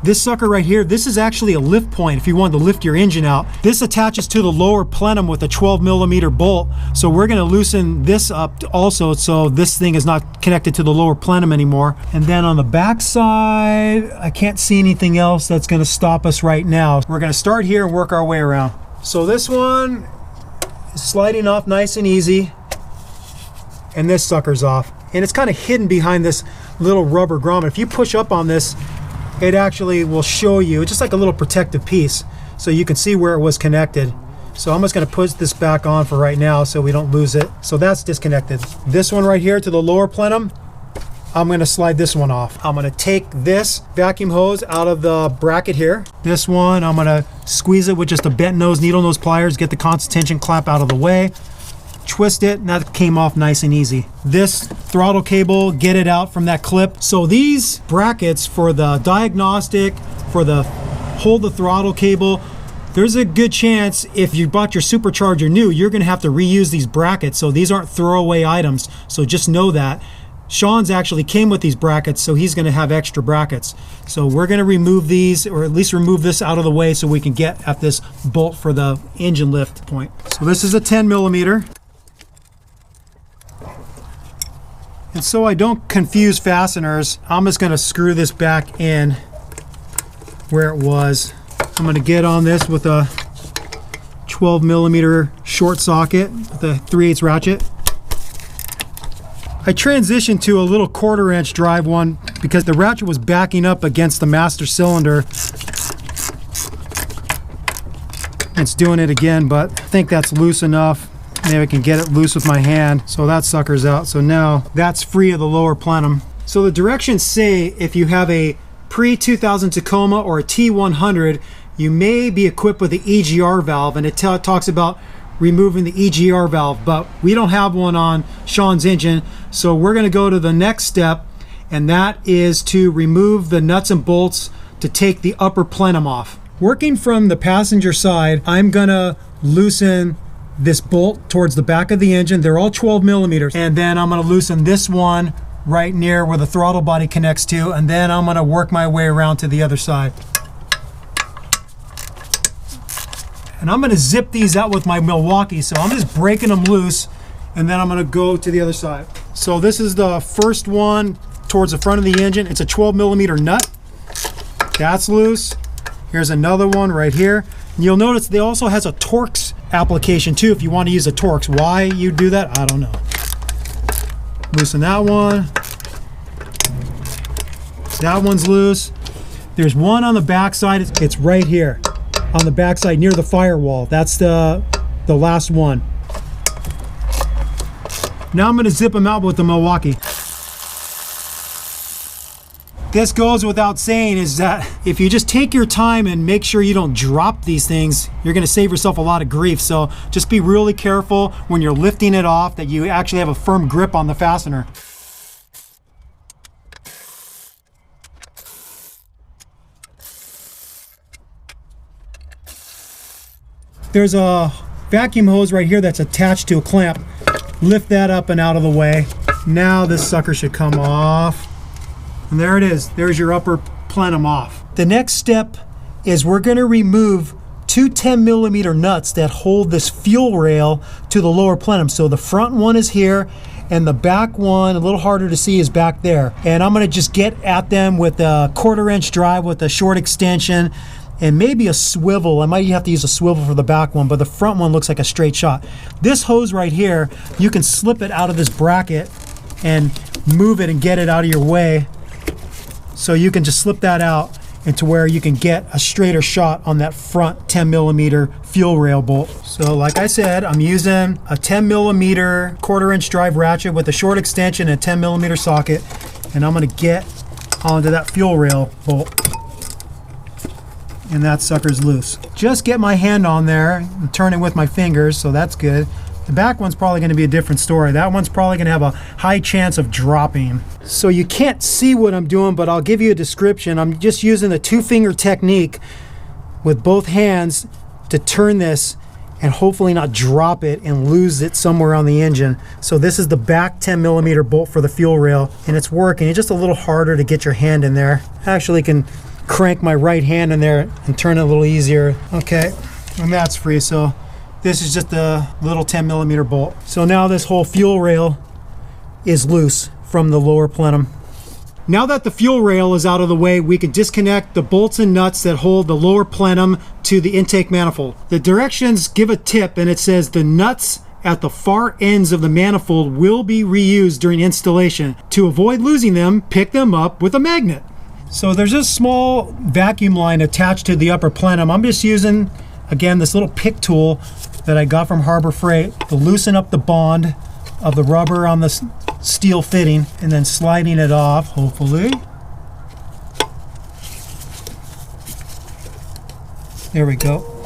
This sucker right here, this is actually a lift point if you wanted to lift your engine out. This attaches to the lower plenum with a 12mm bolt. So we're gonna loosen this up also so this thing is not connected to the lower plenum anymore. And then on the back side, I can't see anything else that's gonna stop us right now. We're gonna start here and work our way around. So this one is sliding off nice and easy. And this sucker's off. And it's kind of hidden behind this little rubber grommet. If you push up on this, it actually will show you, just like a little protective piece, so you can see where it was connected. So I'm just going to put this back on for right now so we don't lose it. So that's disconnected. This one right here to the lower plenum, I'm going to slide this one off. I'm going to take this vacuum hose out of the bracket here. This one, I'm going to squeeze it with just a bent nose, needle nose pliers, get the constant tension clamp out of the way. Twist it, and that came off nice and easy. This throttle cable, get it out from that clip. So these brackets for the diagnostic, for the hold the throttle cable, there's a good chance if you bought your supercharger new, you're gonna have to reuse these brackets. So these aren't throwaway items. So just know that. Sean's actually came with these brackets, so he's gonna have extra brackets. So we're gonna remove these, or at least remove this out of the way so we can get at this bolt for the engine lift point. So this is a 10mm. And so I don't confuse fasteners, I'm just going to screw this back in where it was. I'm going to get on this with a 12mm short socket with a 3/8 ratchet. I transitioned to a little 1/4 inch drive one because the ratchet was backing up against the master cylinder. It's doing it again, but I think that's loose enough. Maybe I can get it loose with my hand. So that sucker's out. So now that's free of the lower plenum. So the directions say if you have a pre-2000 Tacoma or a T100, you may be equipped with the EGR valve, and it talks about removing the EGR valve, but we don't have one on Sean's engine. So we're gonna go to the next step, and that is to remove the nuts and bolts to take the upper plenum off. Working from the passenger side, I'm gonna loosen this bolt towards the back of the engine. They're all 12mm. And then I'm gonna loosen this one right near where the throttle body connects to, and then I'm gonna work my way around to the other side. And I'm gonna zip these out with my Milwaukee, so I'm just breaking them loose, and then I'm gonna go to the other side. So this is the first one towards the front of the engine. It's a 12mm nut. That's loose. Here's another one right here. And you'll notice they also has a Torx application too if you want to use a Torx. Why you do that, I don't know. Loosen that one. That one's loose. There's one on the back side. It's right here on the back side near the firewall. That's the last one. Now I'm going to zip them out with the Milwaukee. This goes without saying is that if you just take your time and make sure you don't drop these things, you're going to save yourself a lot of grief. So just be really careful when you're lifting it off that you actually have a firm grip on the fastener. There's a vacuum hose right here that's attached to a clamp. Lift that up and out of the way. Now this sucker should come off. And there it is. There's your upper plenum off. The next step is we're going to remove two 10mm nuts that hold this fuel rail to the lower plenum. So the front one is here, and the back one, a little harder to see, is back there. And I'm going to just get at them with a 1/4 inch drive with a short extension and maybe a swivel. I might have to use a swivel for the back one, but the front one looks like a straight shot. This hose right here, you can slip it out of this bracket and move it and get it out of your way. So you can just slip that out into where you can get a straighter shot on that front 10mm fuel rail bolt. So like I said, I'm using a 10mm 1/4 inch drive ratchet with a short extension and a 10mm socket, and I'm gonna get onto that fuel rail bolt. And that sucker's loose. Just get my hand on there and turn it with my fingers, so that's good. The back one's probably going to be a different story. That one's probably going to have a high chance of dropping. So you can't see what I'm doing, but I'll give you a description. I'm just using the 2-finger technique with both hands to turn this and hopefully not drop it and lose it somewhere on the engine. So this is the back 10mm bolt for the fuel rail, and it's working. It's just a little harder to get your hand in there. Actually can crank my right hand in there and turn it a little easier. Okay, and that's free. So this is just a little 10mm bolt. So now this whole fuel rail is loose from the lower plenum. Now that the fuel rail is out of the way, we can disconnect the bolts and nuts that hold the lower plenum to the intake manifold. The directions give a tip, and it says the nuts at the far ends of the manifold will be reused during installation. To avoid losing them, pick them up with a magnet. So there's a small vacuum line attached to the upper plenum. I'm just using, again, this little pick tool that I got from Harbor Freight to loosen up the bond of the rubber on the steel fitting, and then sliding it off, hopefully. There we go.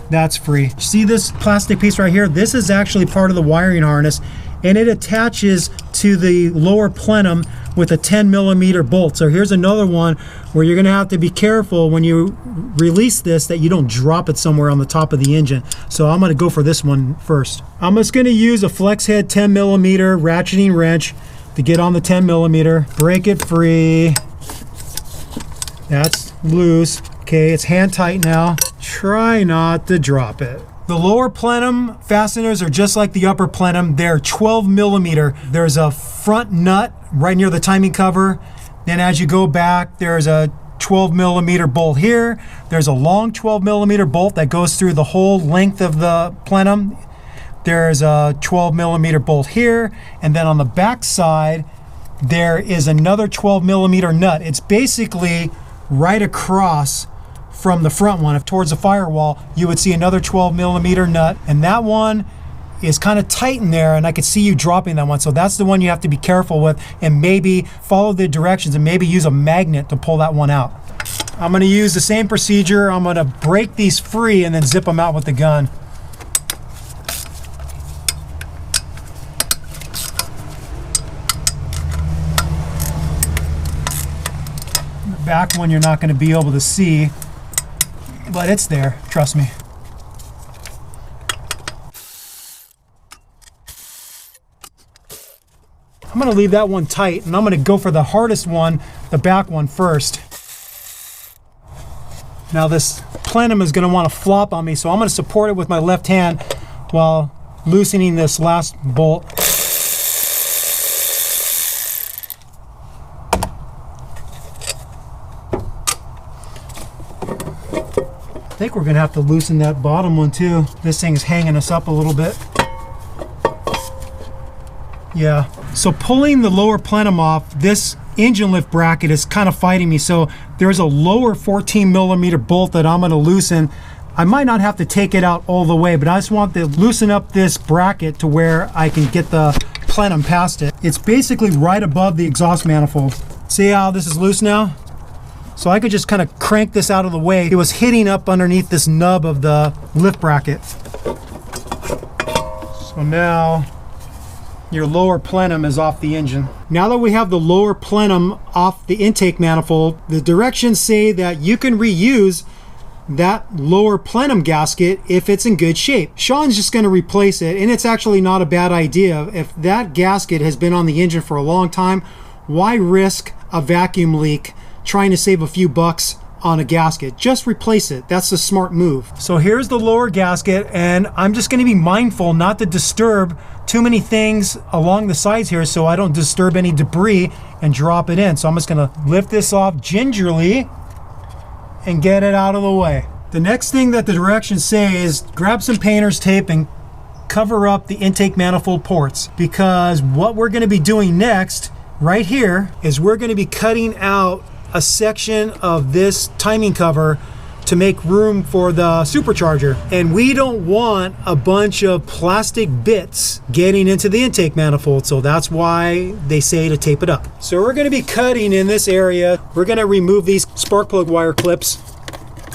That's free. See this plastic piece right here? This is actually part of the wiring harness, and it attaches to the lower plenum with a 10mm bolt. So here's another one where you're gonna have to be careful when you release this that you don't drop it somewhere on the top of the engine. So I'm gonna go for this one first. I'm just gonna use a flex head 10mm ratcheting wrench to get on the 10mm, break it free. That's loose. Okay, it's hand tight now. Try not to drop it. The lower plenum fasteners are just like the upper plenum. They're 12mm. There's a front nut right near the timing cover. Then as you go back, there's a 12mm bolt here. There's a long 12mm bolt that goes through the whole length of the plenum. There's a 12mm bolt here. And then on the back side, there is another 12mm nut. It's basically right across from the front one. If towards the firewall, you would see another 12mm nut, and that one is kind of tight in there, and I could see you dropping that one. So that's the one you have to be careful with, and maybe follow the directions and maybe use a magnet to pull that one out. I'm going to use the same procedure. I'm going to break these free and then zip them out with the gun. The back one you're not going to be able to see, but it's there, trust me. I'm gonna leave that one tight, and I'm gonna go for the hardest one, the back one first. Now this plenum is gonna wanna flop on me, so I'm gonna support it with my left hand while loosening this last bolt. I think we're gonna have to loosen that bottom one too. This thing's hanging us up a little bit. Yeah, so pulling the lower plenum off, this engine lift bracket is kind of fighting me. So there's a lower 14mm bolt that I'm gonna loosen. I might not have to take it out all the way, but I just want to loosen up this bracket to where I can get the plenum past it. It's basically right above the exhaust manifold. See how this is loose now? So I could just kind of crank this out of the way. It was hitting up underneath this nub of the lift bracket. So now your lower plenum is off the engine. Now that we have the lower plenum off the intake manifold, the directions say that you can reuse that lower plenum gasket if it's in good shape. Sean's just going to replace it, and it's actually not a bad idea. If that gasket has been on the engine for a long time, why risk a vacuum leak trying to save a few bucks on a gasket? Just replace it. That's a smart move. So here's the lower gasket, and I'm just going to be mindful not to disturb too many things along the sides here so I don't disturb any debris and drop it in. So I'm just going to lift this off gingerly and get it out of the way. The next thing that the directions say is grab some painter's tape and cover up the intake manifold ports, because what we're going to be doing next right here is we're going to be cutting out a section of this timing cover to make room for the supercharger, and we don't want a bunch of plastic bits getting into the intake manifold, so that's why they say to tape it up. So we're going to be cutting in this area. We're going to remove these spark plug wire clips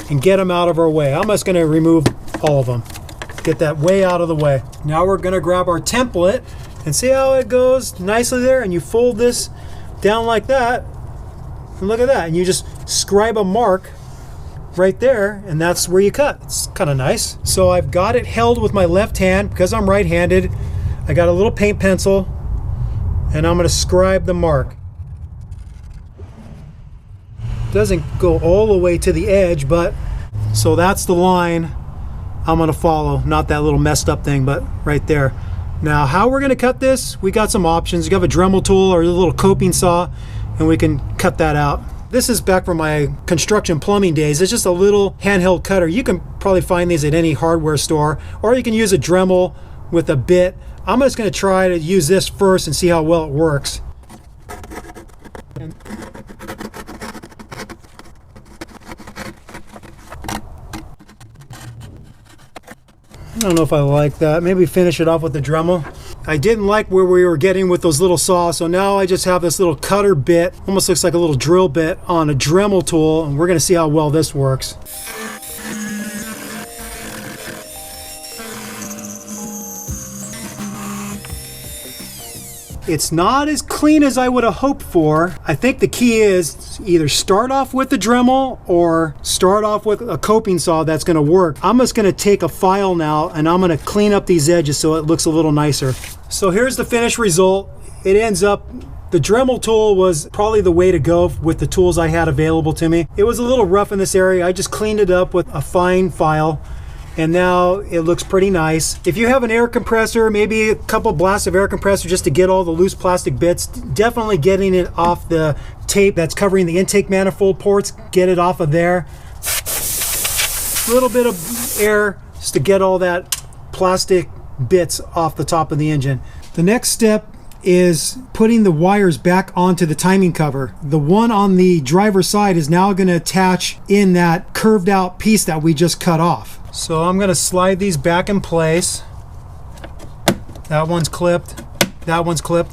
and get them out of our way. I'm just going to remove all of them, get that way out of the way. Now we're going to grab our template and see how it goes nicely there, and you fold this down like that, and look at that, and you just scribe a mark right there, and that's where you cut. It's kind of nice. So I've got it held with my left hand because I'm right-handed. I got a little paint pencil, and I'm going to scribe the mark. Doesn't go all the way to the edge, but so that's the line I'm gonna follow. Not that little messed up thing, but right there. Now, how we're gonna cut this, we got some options. You have a Dremel tool or a little coping saw, and we can cut that out. This is back from my construction plumbing days. It's just a little handheld cutter. You can probably find these at any hardware store, or you can use a Dremel with a bit. I'm just gonna try to use this first and see how well it works. I don't know if I like that. Maybe finish it off with the Dremel. I didn't like where we were getting with those little saws, so now I just have this little cutter bit, almost looks like a little drill bit on a Dremel tool, and we're gonna see how well this works. It's not as clean as I would have hoped for. I think the key is either start off with the Dremel or start off with a coping saw that's gonna work. I'm just gonna take a file now and I'm gonna clean up these edges so it looks a little nicer. So here's the finished result. It ends up, the Dremel tool was probably the way to go with the tools I had available to me. It was a little rough in this area. I just cleaned it up with a fine file, and now it looks pretty nice. If you have an air compressor, maybe a couple blasts of air compressor just to get all the loose plastic bits, definitely getting it off the tape that's covering the intake manifold ports, get it off of there. A little bit of air just to get all that plastic bits off the top of the engine. The next step is putting the wires back onto the timing cover. The one on the driver's side is now going to attach in that curved out piece that we just cut off. So I'm going to slide these back in place. That one's clipped. That one's clipped.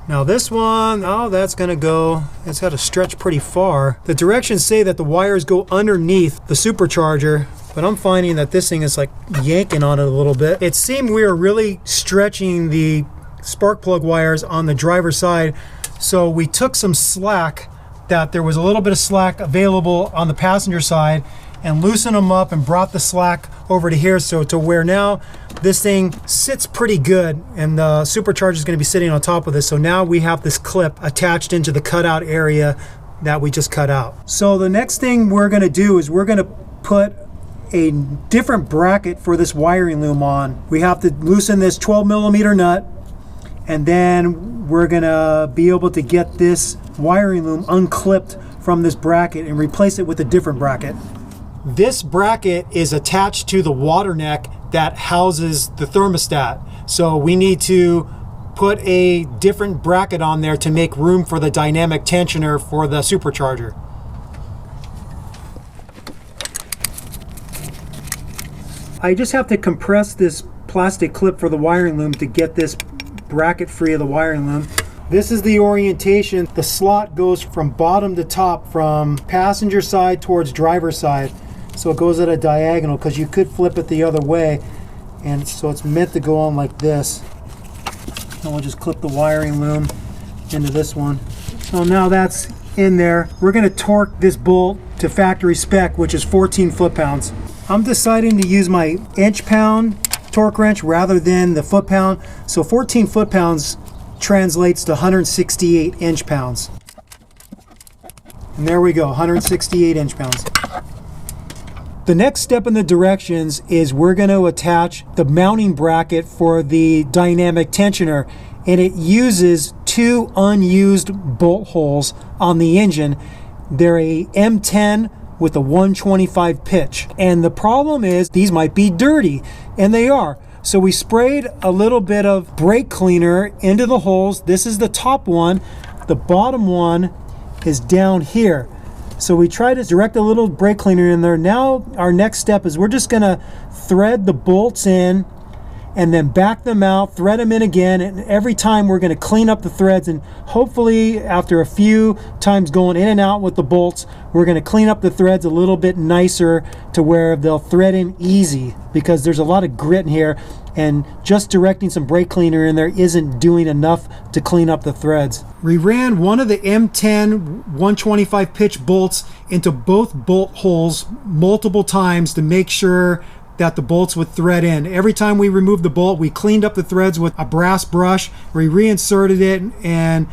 Now this one, oh, that's going to go, it's got to stretch pretty far. The directions say that the wires go underneath the supercharger, but I'm finding that this thing is like yanking on it a little bit. It seemed we were really stretching the spark plug wires on the driver's side, so we took some slack, that there was a little bit of slack available on the passenger side, and loosened them up and brought the slack over to here, so to where now this thing sits pretty good, and the supercharger is going to be sitting on top of this. So now we have this clip attached into the cutout area that we just cut out. So the next thing we're going to do is we're going to put a different bracket for this wiring loom on. We have to loosen this 12mm nut, and then we're gonna be able to get this wiring loom unclipped from this bracket and replace it with a different bracket. This bracket is attached to the water neck that houses the thermostat. So we need to put a different bracket on there to make room for the dynamic tensioner for the supercharger. I just have to compress this plastic clip for the wiring loom to get this bracket free of the wiring loom. This is the orientation. The slot goes from bottom to top, from passenger side towards driver side. So it goes at a diagonal, because you could flip it the other way. And so it's meant to go on like this. And we'll just clip the wiring loom into this one. So now that's in there. We're going to torque this bolt to factory spec, which is 14 foot-pounds. I'm deciding to use my inch-pound torque wrench rather than the foot-pound. So 14 foot-pounds translates to 168 inch-pounds. And there we go, 168 inch-pounds. The next step in the directions is we're going to attach the mounting bracket for the dynamic tensioner, and it uses two unused bolt holes on the engine. They're a M10 with a 125 pitch, and the problem is these might be dirty, and they are. So we sprayed a little bit of brake cleaner into the holes. This is the top one. The bottom one is down here. So we try to direct a little brake cleaner in there. Now our next step is we're just gonna thread the bolts in and then back them out, thread them in again, and every time we're gonna clean up the threads, and hopefully after a few times going in and out with the bolts, we're gonna clean up the threads a little bit nicer to where they'll thread in easy, because there's a lot of grit in here, and just directing some brake cleaner in there isn't doing enough to clean up the threads. We ran one of the M10 125 pitch bolts into both bolt holes multiple times to make sure that the bolts would thread in. Every time we removed the bolt, we cleaned up the threads with a brass brush. We reinserted it and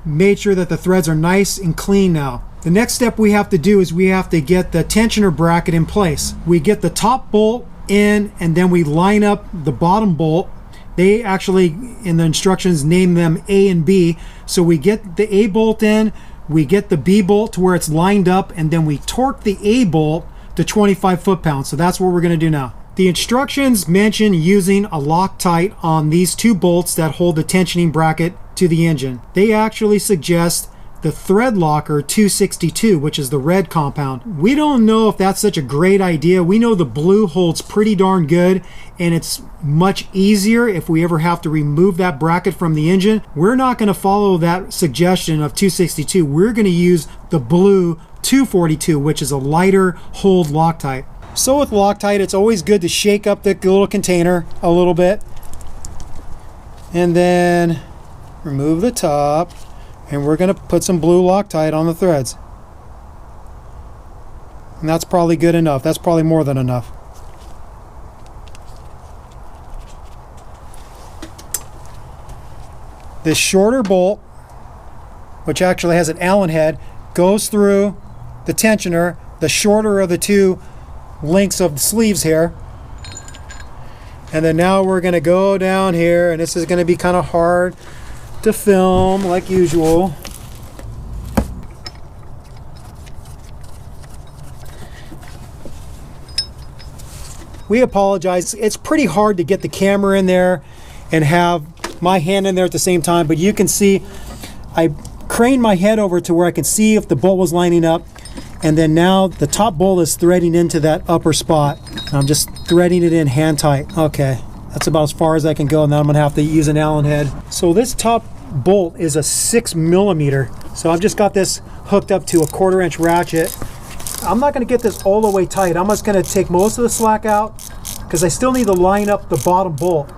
made sure that the threads are nice and clean now. The next step we have to do is we have to get the tensioner bracket in place. We get the top bolt in and then we line up the bottom bolt. They actually, in the instructions, name them A and B. So we get the A bolt in, we get the B bolt to where it's lined up, and then we torque the A bolt to 25 foot-pounds. So that's what we're going to do now. The instructions mention using a Loctite on these two bolts that hold the tensioning bracket to the engine. They actually suggest the thread locker 262, which is the red compound. We don't know if that's such a great idea. We know the blue holds pretty darn good, and it's much easier if we ever have to remove that bracket from the engine. We're not going to follow that suggestion of 262. We're going to use the blue 242, which is a lighter hold Loctite. So with Loctite, it's always good to shake up the little container a little bit and then remove the top. And we're going to put some blue Loctite on the threads. And that's probably good enough. That's probably more than enough. This shorter bolt, which actually has an Allen head, goes through the tensioner, the shorter of the two lengths of the sleeves here. And then now we're going to go down here, and this is going to be kind of hard to film like usual. We apologize. It's pretty hard to get the camera in there and have my hand in there at the same time, but you can see I craned my head over to where I can see if the bolt was lining up, and then now the top bolt is threading into that upper spot. I'm just threading it in hand tight. Okay, that's about as far as I can go. Now I'm gonna have to use an Allen head. So this top bolt is a 6mm. So I've just got this hooked up to a 1/4-inch ratchet. I'm not going to get this all the way tight. I'm just going to take most of the slack out because I still need to line up the bottom bolt.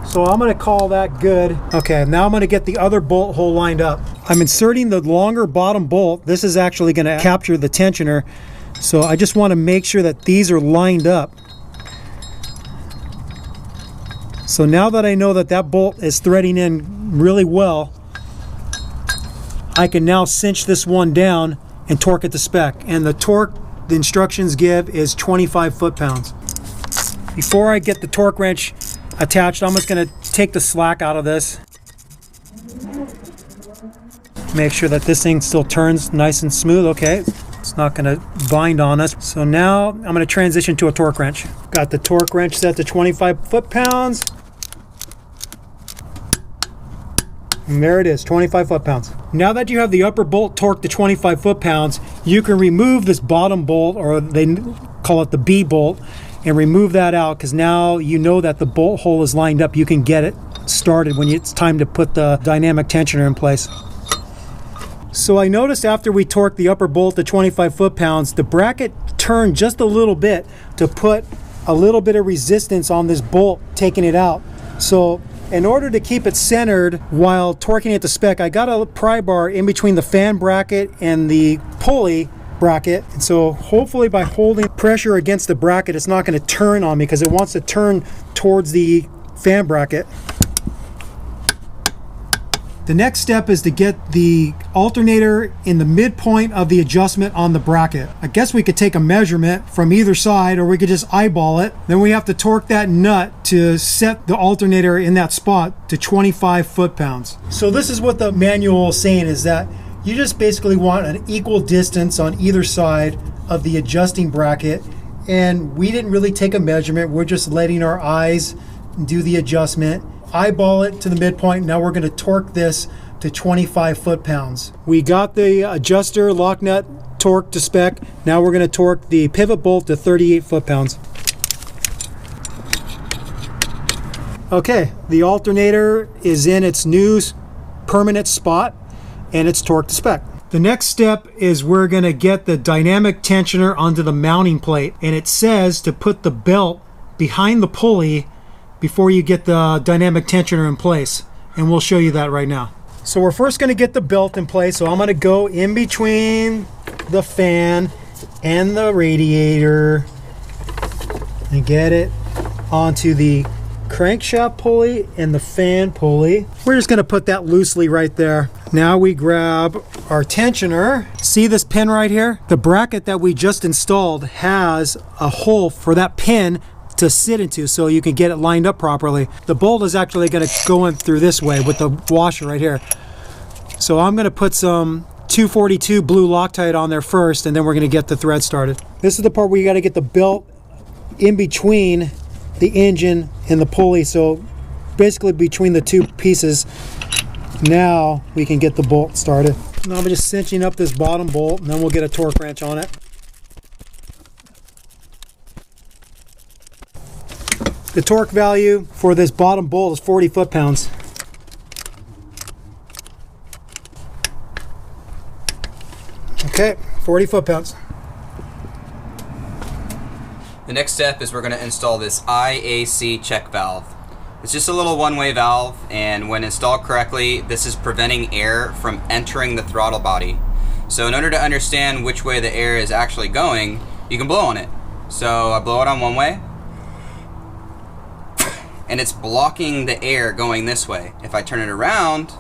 So I'm going to call that good. Okay, now I'm going to get the other bolt hole lined up. I'm inserting the longer bottom bolt. This is actually going to capture the tensioner. So I just want to make sure that these are lined up. So now that I know that that bolt is threading in really well, I can now cinch this one down and torque it to spec. And the torque the instructions give is 25 foot-pounds. Before I get the torque wrench attached, I'm just going to take the slack out of this. Make sure that this thing still turns nice and smooth. Okay, it's not going to bind on us. So now I'm going to transition to a torque wrench. Got the torque wrench set to 25 foot-pounds. And there it is, 25 foot-pounds. Now that you have the upper bolt torqued to 25 foot-pounds, you can remove this bottom bolt, or they call it the B bolt, and remove that out, because now you know that the bolt hole is lined up. You can get it started when it's time to put the dynamic tensioner in place. So I noticed after we torqued the upper bolt to 25 foot-pounds, the bracket turned just a little bit to put a little bit of resistance on this bolt, taking it out. So in order to keep it centered while torquing it to spec, I got a pry bar in between the fan bracket and the pulley bracket. And so hopefully by holding pressure against the bracket, it's not going to turn on me, because it wants to turn towards the fan bracket. The next step is to get the alternator in the midpoint of the adjustment on the bracket. I guess we could take a measurement from either side, or we could just eyeball it. Then we have to torque that nut to set the alternator in that spot to 25 foot-pounds. So this is what the manual is saying, is that you just basically want an equal distance on either side of the adjusting bracket. And we didn't really take a measurement. We're just letting our eyes do the adjustment. Eyeball it to the midpoint. Now we're going to torque this to 25 foot-pounds. We got the adjuster lock nut torqued to spec. Now we're going to torque the pivot bolt to 38 foot-pounds. Okay, the alternator is in its new permanent spot and it's torqued to spec. The next step is we're going to get the dynamic tensioner onto the mounting plate, and it says to put the belt behind the pulley before you get the dynamic tensioner in place, and we'll show you that right now. So we're first going to get the belt in place. So I'm going to go in between the fan and the radiator and get it onto the crankshaft pulley and the fan pulley. We're just going to put that loosely right there. Now we grab our tensioner. See this pin right here? The bracket that we just installed has a hole for that pin to sit into so you can get it lined up properly. The bolt is actually going to go in through this way with the washer right here. So I'm going to put some 242 blue Loctite on there first, and then we're going to get the thread started. This is the part where you got to get the belt in between the engine and the pulley, so basically between the two pieces. Now we can get the bolt started. Now I'm just cinching up this bottom bolt, and then we'll get a torque wrench on it. The torque value for this bottom bolt is 40 foot-pounds. Okay, 40 foot-pounds. The next step is we're going to install this IAC check valve. It's just a little one-way valve, and when installed correctly, this is preventing air from entering the throttle body. So in order to understand which way the air is actually going, you can blow on it. So I blow it on one way, and it's blocking the air going this way. If I turn it around,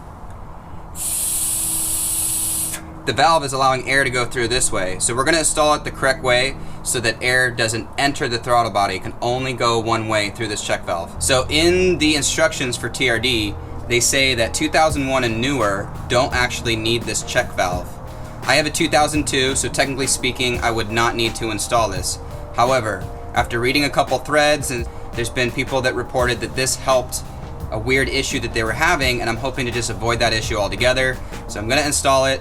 the valve is allowing air to go through this way. So we're going to install it the correct way so that air doesn't enter the throttle body. It can only go one way through this check valve. So in the instructions for TRD, they say that 2001 and newer don't actually need this check valve. I have a 2002, so technically speaking, I would not need to install this. However, after reading a couple threads, and there's been people that reported that this helped a weird issue that they were having, and I'm hoping to just avoid that issue altogether. So I'm going to install it.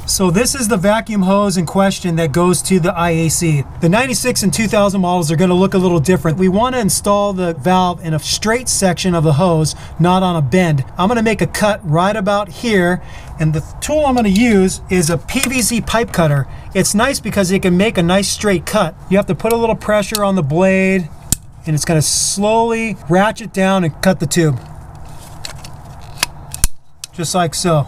So this is the vacuum hose in question that goes to the IAC. The 96 and 2000 models are going to look a little different. We want to install the valve in a straight section of the hose, not on a bend. I'm going to make a cut right about here, and the tool I'm going to use is a 5VZ pipe cutter. It's nice because it can make a nice straight cut. You have to put a little pressure on the blade, and it's going to slowly ratchet down and cut the tube. Just like so.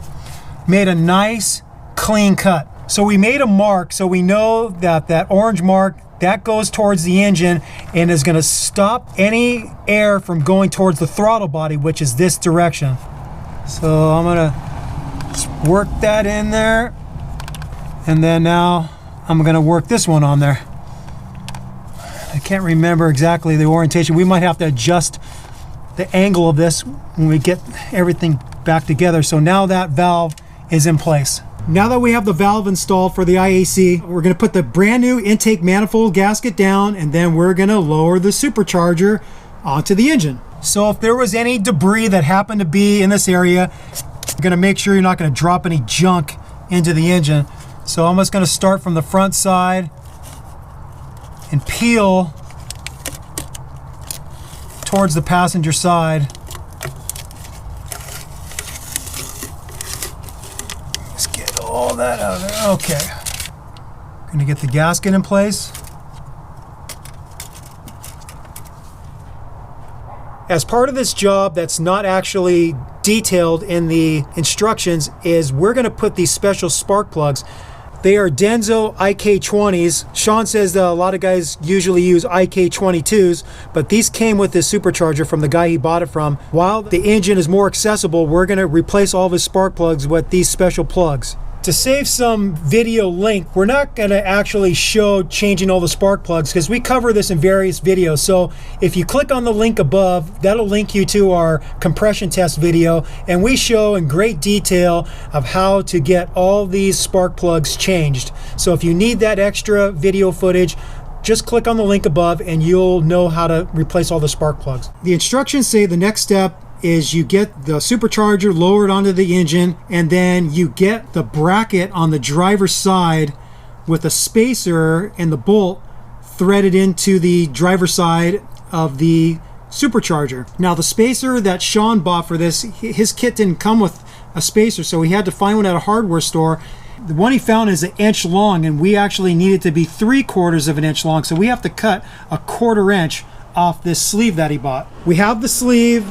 Made a nice clean cut. So we made a mark so we know that that orange mark that goes towards the engine and is going to stop any air from going towards the throttle body, which is this direction. So I'm going to just work that in there, and then now I'm going to work this one on there. I can't remember exactly the orientation. We might have to adjust the angle of this when we get everything back together. So now that valve is in place. Now that we have the valve installed for the IAC, we're going to put the brand new intake manifold gasket down, and then we're going to lower the supercharger onto the engine. So if there was any debris that happened to be in this area, you're going to make sure you're not going to drop any junk into the engine. So I'm just going to start from the front side and peel towards the passenger side. All that out of there. Okay. Gonna get the gasket in place. As part of this job that's not actually detailed in the instructions is we're gonna put these special spark plugs. They are Denso IK20s. Sean says that a lot of guys usually use IK22s, but these came with this supercharger from the guy he bought it from. While the engine is more accessible, we're gonna replace all of his spark plugs with these special plugs. To save some video length, we're not going to actually show changing all the spark plugs because we cover this in various videos. So if you click on the link above, that'll link you to our compression test video, and we show in great detail of how to get all these spark plugs changed. So if you need that extra video footage, just click on the link above and you'll know how to replace all the spark plugs. The instructions say the next step is you get the supercharger lowered onto the engine, and then you get the bracket on the driver's side with a spacer and the bolt threaded into the driver's side of the supercharger. Now the spacer that Sean bought for this, his kit didn't come with a spacer, so he had to find one at a hardware store. The one he found is 1 inch long, and we actually need it to be 3/4 of an inch long, so we have to cut 1/4 inch off this sleeve that he bought. We have the sleeve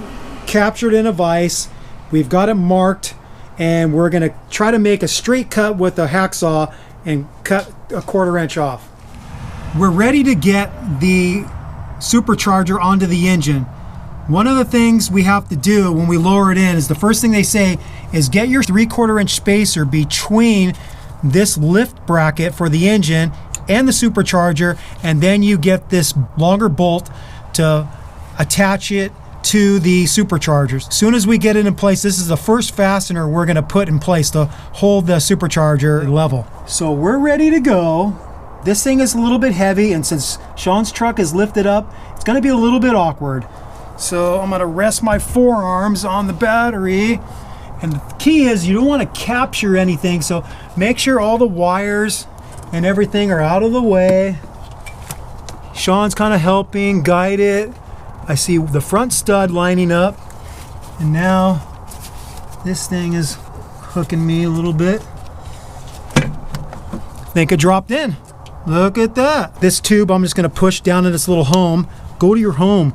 captured in a vise, we've got it marked, and we're going to try to make a straight cut with a hacksaw and cut 1/4 inch off. We're ready to get the supercharger onto the engine. One of the things we have to do when we lower it in is the first thing they say is get your 3/4 inch spacer between this lift bracket for the engine and the supercharger, and then you get this longer bolt to attach it to the superchargers. As soon as we get it in place, this is the first fastener we're going to put in place to hold the supercharger level. So we're ready to go. This thing is a little bit heavy, and since Sean's truck is lifted up, it's going to be a little bit awkward. So I'm going to rest my forearms on the battery, and the key is you don't want to capture anything, so make sure all the wires and everything are out of the way. Sean's kind of helping guide it. I see the front stud lining up, and now this thing is hooking me a little bit. I think it dropped in. Look at that. This tube I'm just going to push down in this little home. Go to your home.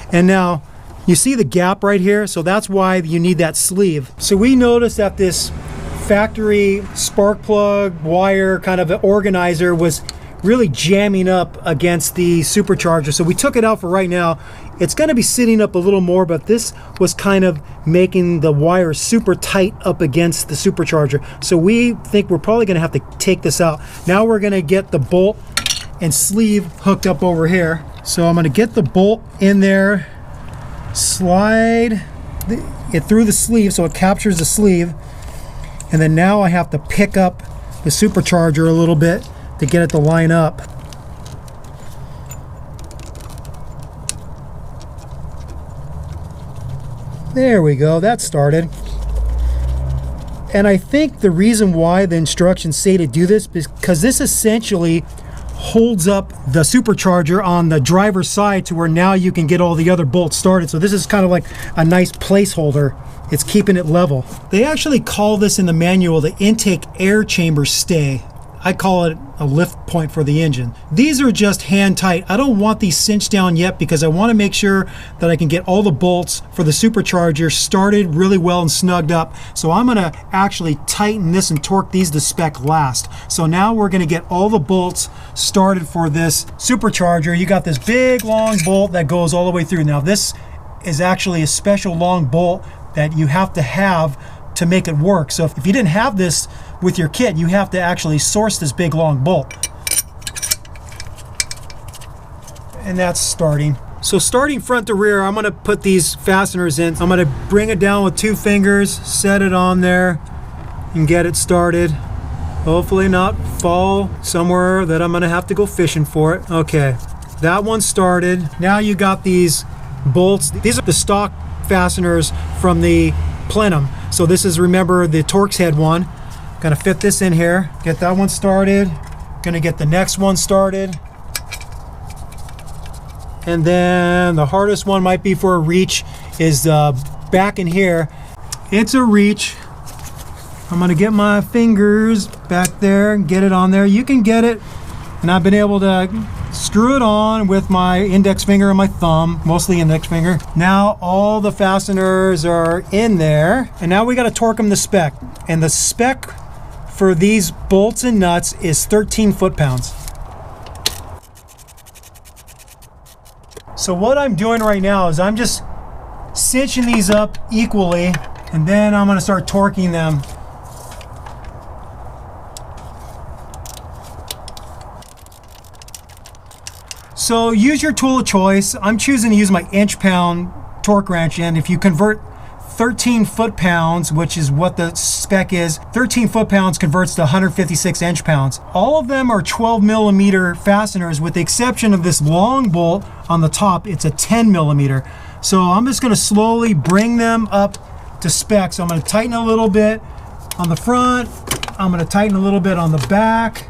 And now you see the gap right here, so that's why you need that sleeve. So we noticed that this factory spark plug wire kind of organizer was really jamming up against the supercharger, so we took it out for right now. It's going to be sitting up a little more, but this was kind of making the wire super tight up against the supercharger, so we think we're probably going to have to take this out. Now we're going to get the bolt and sleeve hooked up over here. So I'm going to get the bolt in there, slide it through the sleeve so it captures the sleeve, and then now I have to pick up the supercharger a little bit to get it to line up. There we go, that started. And I think the reason why the instructions say to do this is because this essentially holds up the supercharger on the driver's side to where now you can get all the other bolts started. So this is kind of like a nice placeholder. It's keeping it level. They actually call this in the manual the intake air chamber stay. I call it a lift point for the engine. These are just hand tight. I don't want these cinched down yet because I want to make sure that I can get all the bolts for the supercharger started really well and snugged up. So I'm going to actually tighten this and torque these to spec last. So now we're going to get all the bolts started for this supercharger. You got this big long bolt that goes all the way through. Now this is actually a special long bolt that you have to make it work. So if you didn't have this with your kit, you have to actually source this big long bolt. And that's starting. So starting front to rear, I'm gonna put these fasteners in. I'm gonna bring it down with 2 fingers, set it on there, and get it started. Hopefully not fall somewhere that I'm gonna have to go fishing for it. Okay, that one started. Now you got these bolts. These are the stock fasteners from the plenum. So this is, remember, the Torx head one. Gonna fit this in here, get that one started. Gonna get the next one started. And then the hardest one might be for a reach is back in here. It's a reach. I'm gonna get my fingers back there and get it on there. You can get it, and I've been able to screw it on with my index finger and my thumb, mostly index finger. Now all the fasteners are in there, and now we got to torque them to spec. And the spec for these bolts and nuts is 13 foot-pounds. So what I'm doing right now is I'm just cinching these up equally, and then I'm going to start torquing them. So use your tool of choice. I'm choosing to use my inch-pound torque wrench, and if you convert 13 foot-pounds, which is what the spec is, 13 foot-pounds converts to 156 inch-pounds. All of them are 12 millimeter fasteners with the exception of this long bolt on the top. It's a 10 millimeter. So I'm just going to slowly bring them up to spec. So I'm going to tighten a little bit on the front. I'm going to tighten a little bit on the back.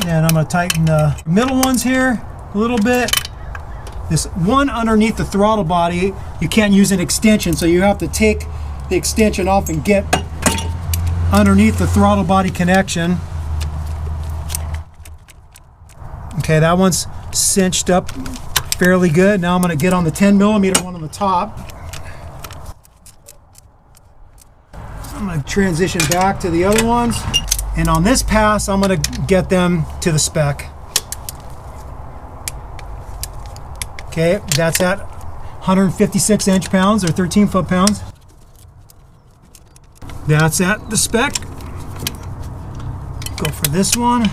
And I'm going to tighten the middle ones here a little bit. This one underneath the throttle body, you can't use an extension, so you have to take the extension off and get underneath the throttle body connection. Okay, that one's cinched up fairly good. Now I'm going to get on the 10 millimeter one on the top. I'm going to transition back to the other ones. And on this pass, I'm going to get them to the spec. Okay, that's at 156 inch-pounds or 13 foot-pounds. That's at the spec. Go for this one.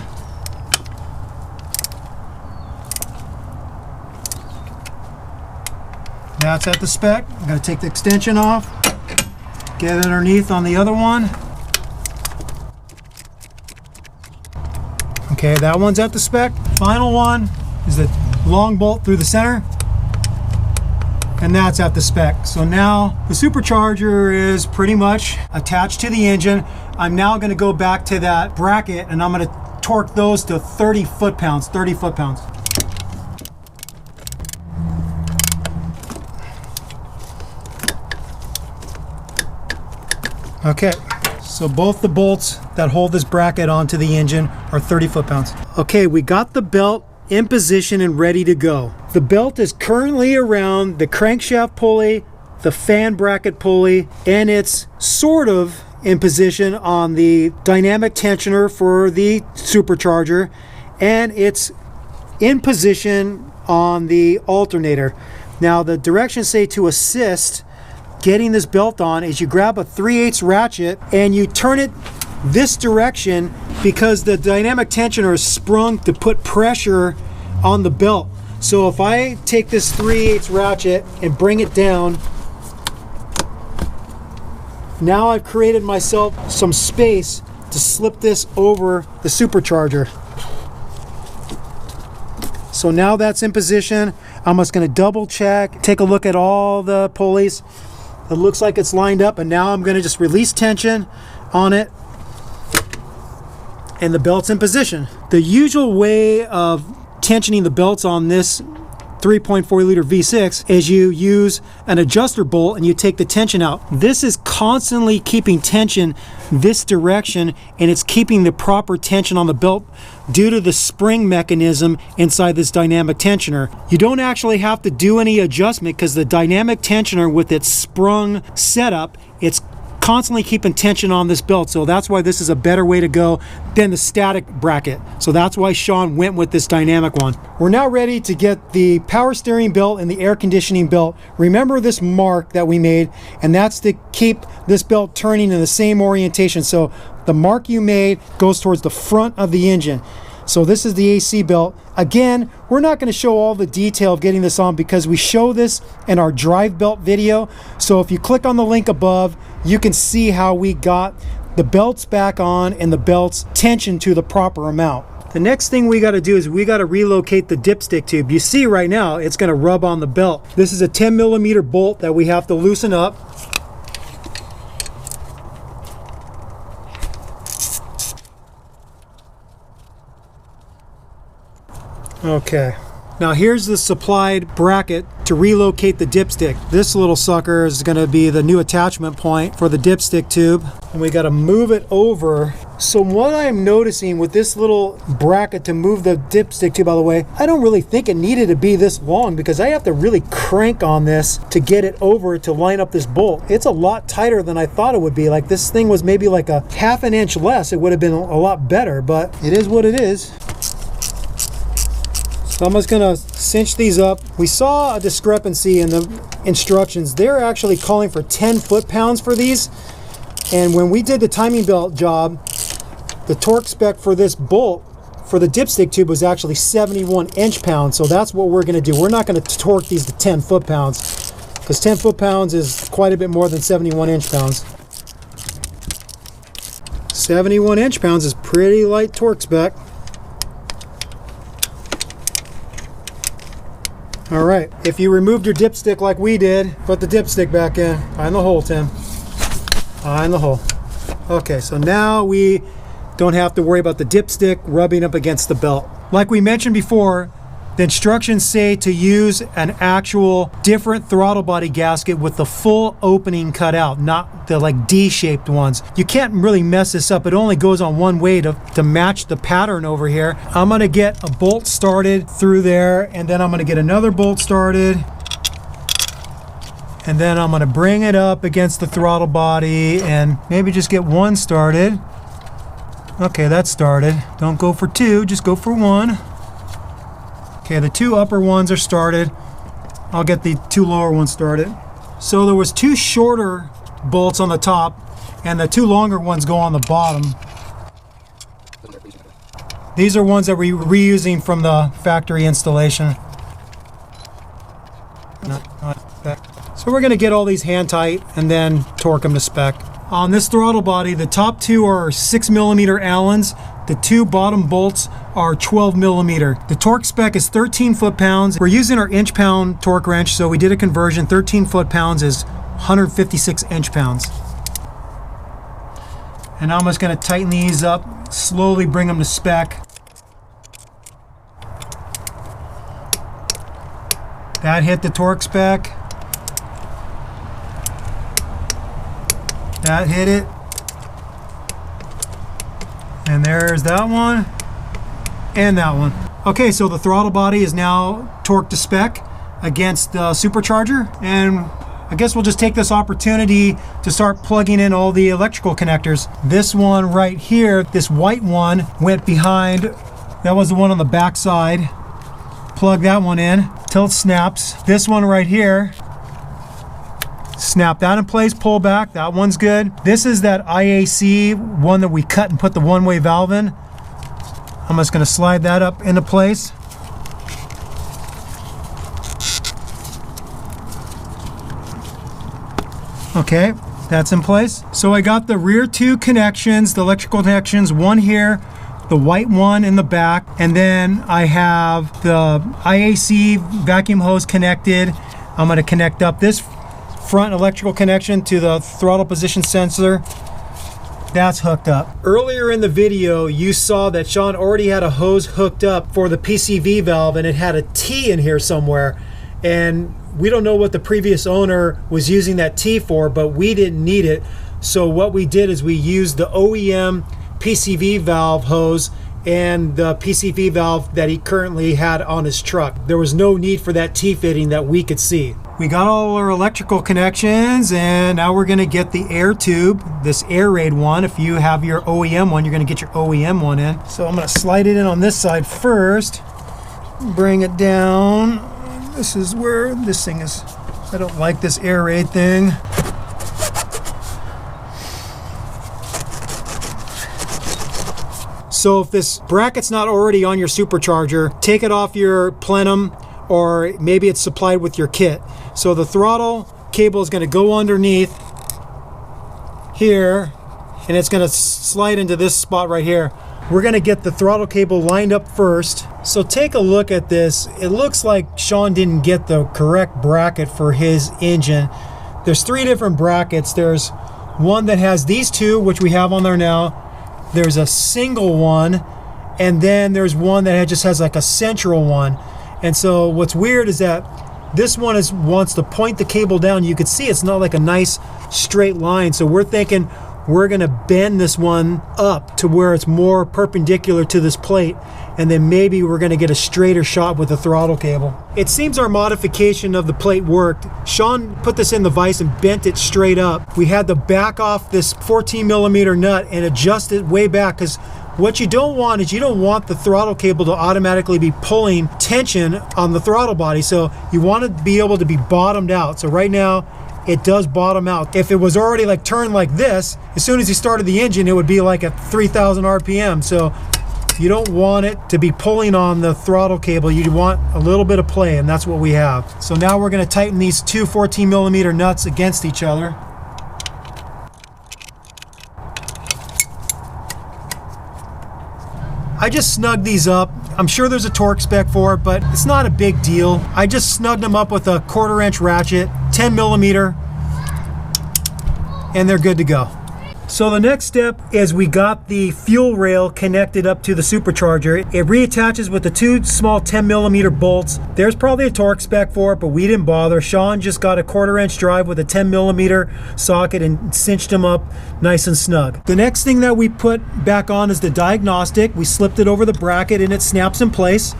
That's at the spec. I'm going to take the extension off, get it underneath on the other one. Okay, that one's at the spec. Final one is the long bolt through the center, and that's at the spec. So now the supercharger is pretty much attached to the engine. I'm now going to go back to that bracket and I'm going to torque those to 30 foot-pounds, 30 foot-pounds. Okay, so both the bolts that hold this bracket onto the engine are 30 foot-pounds. Okay, we got the belt in position and ready to go. The belt is currently around the crankshaft pulley, the fan bracket pulley, and it's sort of in position on the dynamic tensioner for the supercharger, and it's in position on the alternator. Now the directions say to assist getting this belt on is you grab a 3/8 ratchet and you turn it this direction because the dynamic tensioner is sprung to put pressure on the belt. So if I take this 3/8 ratchet and bring it down, now I've created myself some space to slip this over the supercharger. So now that's in position. I'm just going to double check, take a look at all the pulleys. It looks like it's lined up, and now I'm going to just release tension on it, and the belt's in position. The usual way of tensioning the belts on this 3.4 liter V6 is you use an adjuster bolt and you take the tension out. This is constantly keeping tension this direction, and it's keeping the proper tension on the belt due to the spring mechanism inside this dynamic tensioner. You don't actually have to do any adjustment because the dynamic tensioner with its sprung setup, it's constantly keeping tension on this belt. So that's why this is a better way to go than the static bracket. So that's why Sean went with this dynamic one. We're now ready to get the power steering belt and the air conditioning belt. Remember this mark that we made, and that's to keep this belt turning in the same orientation. So the mark you made goes towards the front of the engine. So this is the AC belt. Again, we're not going to show all the detail of getting this on because we show this in our drive belt video. So if you click on the link above, you can see how we got the belts back on and the belts tensioned to the proper amount. The next thing we got to do is we got to relocate the dipstick tube. You see right now it's going to rub on the belt. This is a 10mm bolt that we have to loosen up. Okay, now here's the supplied bracket to relocate the dipstick. This little sucker is going to be the new attachment point for the dipstick tube, and we got to move it over. So what I'm noticing with this little bracket to move the dipstick tube out of the way, I don't really think it needed to be this long because I have to really crank on this to get it over to line up this bolt. It's a lot tighter than I thought it would be. Like this thing was maybe like a ½ an inch less, it would have been a lot better, but it is what it is. So I'm just gonna cinch these up. We saw a discrepancy in the instructions. They're actually calling for 10 foot-pounds for these. And when we did the timing belt job, the torque spec for this bolt for the dipstick tube was actually 71 inch-pounds. So that's what we're gonna do. We're not gonna torque these to 10 foot-pounds because 10 foot-pounds is quite a bit more than 71 inch-pounds. 71 inch-pounds is pretty light torque spec. All right, if you removed your dipstick like we did, put the dipstick back in. Find the hole, Tim. Find the hole. Okay, so now we don't have to worry about the dipstick rubbing up against the belt. Like we mentioned before, the instructions say to use an actual different throttle body gasket with the full opening cut out, not the like D-shaped ones. You can't really mess this up. It only goes on one way to match the pattern over here. I'm gonna get a bolt started through there, and then I'm gonna get another bolt started, and then I'm gonna bring it up against the throttle body and maybe just get one started. Okay, that's started. Don't go for two, just go for one. Okay, the two upper ones are started. I'll get the two lower ones started. So there was two shorter bolts on the top and the two longer ones go on the bottom. These are ones that we're reusing from the factory installation. So we're going to get all these hand tight and then torque them to spec. On this throttle body, the top two are 6mm Allens. The two bottom bolts are 12mm. The torque spec is 13 foot-pounds. We're using our inch-pound torque wrench, so we did a conversion. 13 foot-pounds is 156 inch-pounds. And now I'm just going to tighten these up, slowly bring them to spec. That hit the torque spec. That hit it. And there's that one. And that one. Okay, so the throttle body is now torqued to spec against the supercharger. And I guess we'll just take this opportunity to start plugging in all the electrical connectors. This one right here, this white one, went behind. That was the one on the back side. Plug that one in till it snaps. This one right here, snap that in place, pull back. That one's good. This is that IAC one that we cut and put the one-way valve in. I'm just going to slide that up into place. Okay, that's in place. So I got the rear two connections, the electrical connections, one here, the white one in the back, and then I have the IAC vacuum hose connected. I'm going to connect up this front electrical connection to the throttle position sensor. That's hooked up. Earlier in the video, you saw that Sean already had a hose hooked up for the PCV valve, and it had a T in here somewhere. And we don't know what the previous owner was using that T for, but we didn't need it. So what we did is we used the OEM PCV valve hose and the PCV valve that he currently had on his truck. There was no need for that T-fitting that we could see. We got all our electrical connections, and now we're gonna get the air tube, this air raid one. If you have your OEM one, you're gonna get your OEM one in. So I'm gonna slide it in on this side first, bring it down. This is where this thing is. I don't like this air raid thing. So if this bracket's not already on your supercharger, take it off your plenum, or maybe it's supplied with your kit. So the throttle cable is going to go underneath here, and it's going to slide into this spot right here. We're going to get the throttle cable lined up first. So take a look at this. It looks like Sean didn't get the correct bracket for his engine. There's three different brackets. There's one that has these two, which we have on there now. There's a single one, and then there's one that just has like a central one. And so what's weird is that this one wants to point the cable down. You can see it's not like a nice straight line. So we're thinking we're gonna bend this one up to where it's more perpendicular to this plate, and then maybe we're gonna get a straighter shot with the throttle cable. It seems our modification of the plate worked. Sean put this in the vise and bent it straight up. We had to back off this 14mm nut and adjust it way back, because what you don't want is you don't want the throttle cable to automatically be pulling tension on the throttle body. So you want to be able to be bottomed out. So right now it does bottom out. If it was already like turned like this, as soon as you started the engine, it would be like at 3,000 RPM. So you don't want it to be pulling on the throttle cable. You want a little bit of play, and that's what we have. So now we're going to tighten these two 14mm nuts against each other. I just snugged these up. I'm sure there's a torque spec for it, but it's not a big deal. I just snugged them up with a 1/4 inch ratchet, 10mm, and they're good to go. So the next step is we got the fuel rail connected up to the supercharger. It reattaches with the two small 10mm bolts. There's probably a torque spec for it, but we didn't bother. Sean just got a 1/4 inch drive with a 10mm socket and cinched them up nice and snug. The next thing that we put back on is the diagnostic. We slipped it over the bracket and it snaps in place.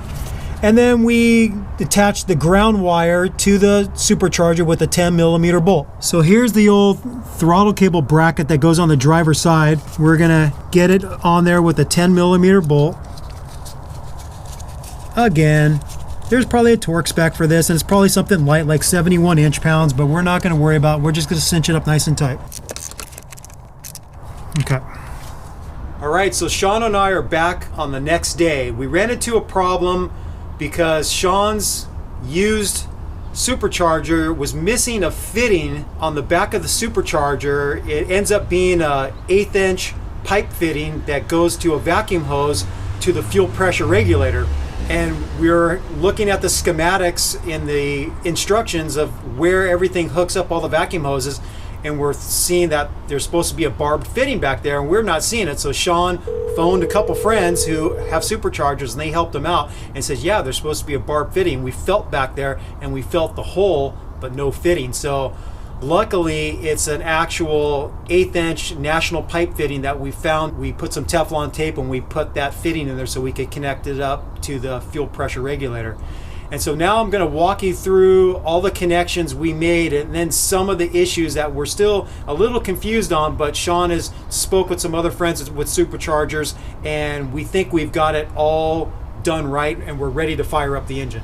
And then we attached the ground wire to the supercharger with a 10mm bolt. So here's the old throttle cable bracket that goes on the driver's side. We're gonna get it on there with a 10mm bolt. Again, There's probably a torque spec for this, and it's probably something light like 71 inch-pounds, but we're not going to worry about it. We're just going to cinch it up nice and tight. Okay. All right, so Sean and I are back on the next day. We ran into a problem because Sean's used supercharger was missing a fitting on the back of the supercharger. It ends up being a 1/8 inch pipe fitting that goes to a vacuum hose to the fuel pressure regulator. And we're looking at the schematics in the instructions of where everything hooks up all the vacuum hoses, and we're seeing that there's supposed to be a barbed fitting back there, and we're not seeing it. So Sean phoned a couple friends who have superchargers, and they helped him out and says, yeah, there's supposed to be a barbed fitting. We felt back there, and we felt the hole, but no fitting. So luckily, it's an actual 1/8 inch national pipe fitting that we found. We put some Teflon tape and we put that fitting in there so we could connect it up to the fuel pressure regulator. And so now I'm going to walk you through all the connections we made and then some of the issues that we're still a little confused on, but Sean has spoke with some other friends with superchargers, and we think we've got it all done right, and we're ready to fire up the engine.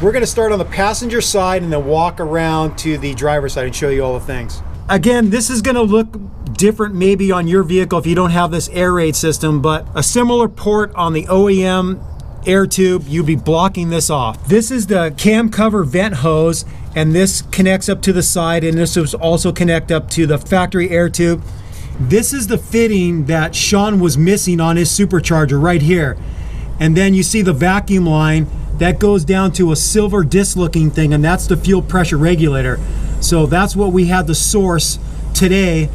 We're going to start on the passenger side and then walk around to the driver's side and show you all the things. Again, this is going to look different maybe on your vehicle if you don't have this air raid system, but a similar port on the OEM air tube, you'd be blocking this off. This is the cam cover vent hose, and this connects up to the side, and this will also connect up to the factory air tube. This is the fitting that Sean was missing on his supercharger right here. And then you see the vacuum line that goes down to a silver disc looking thing, and that's the fuel pressure regulator. So that's what we had to source today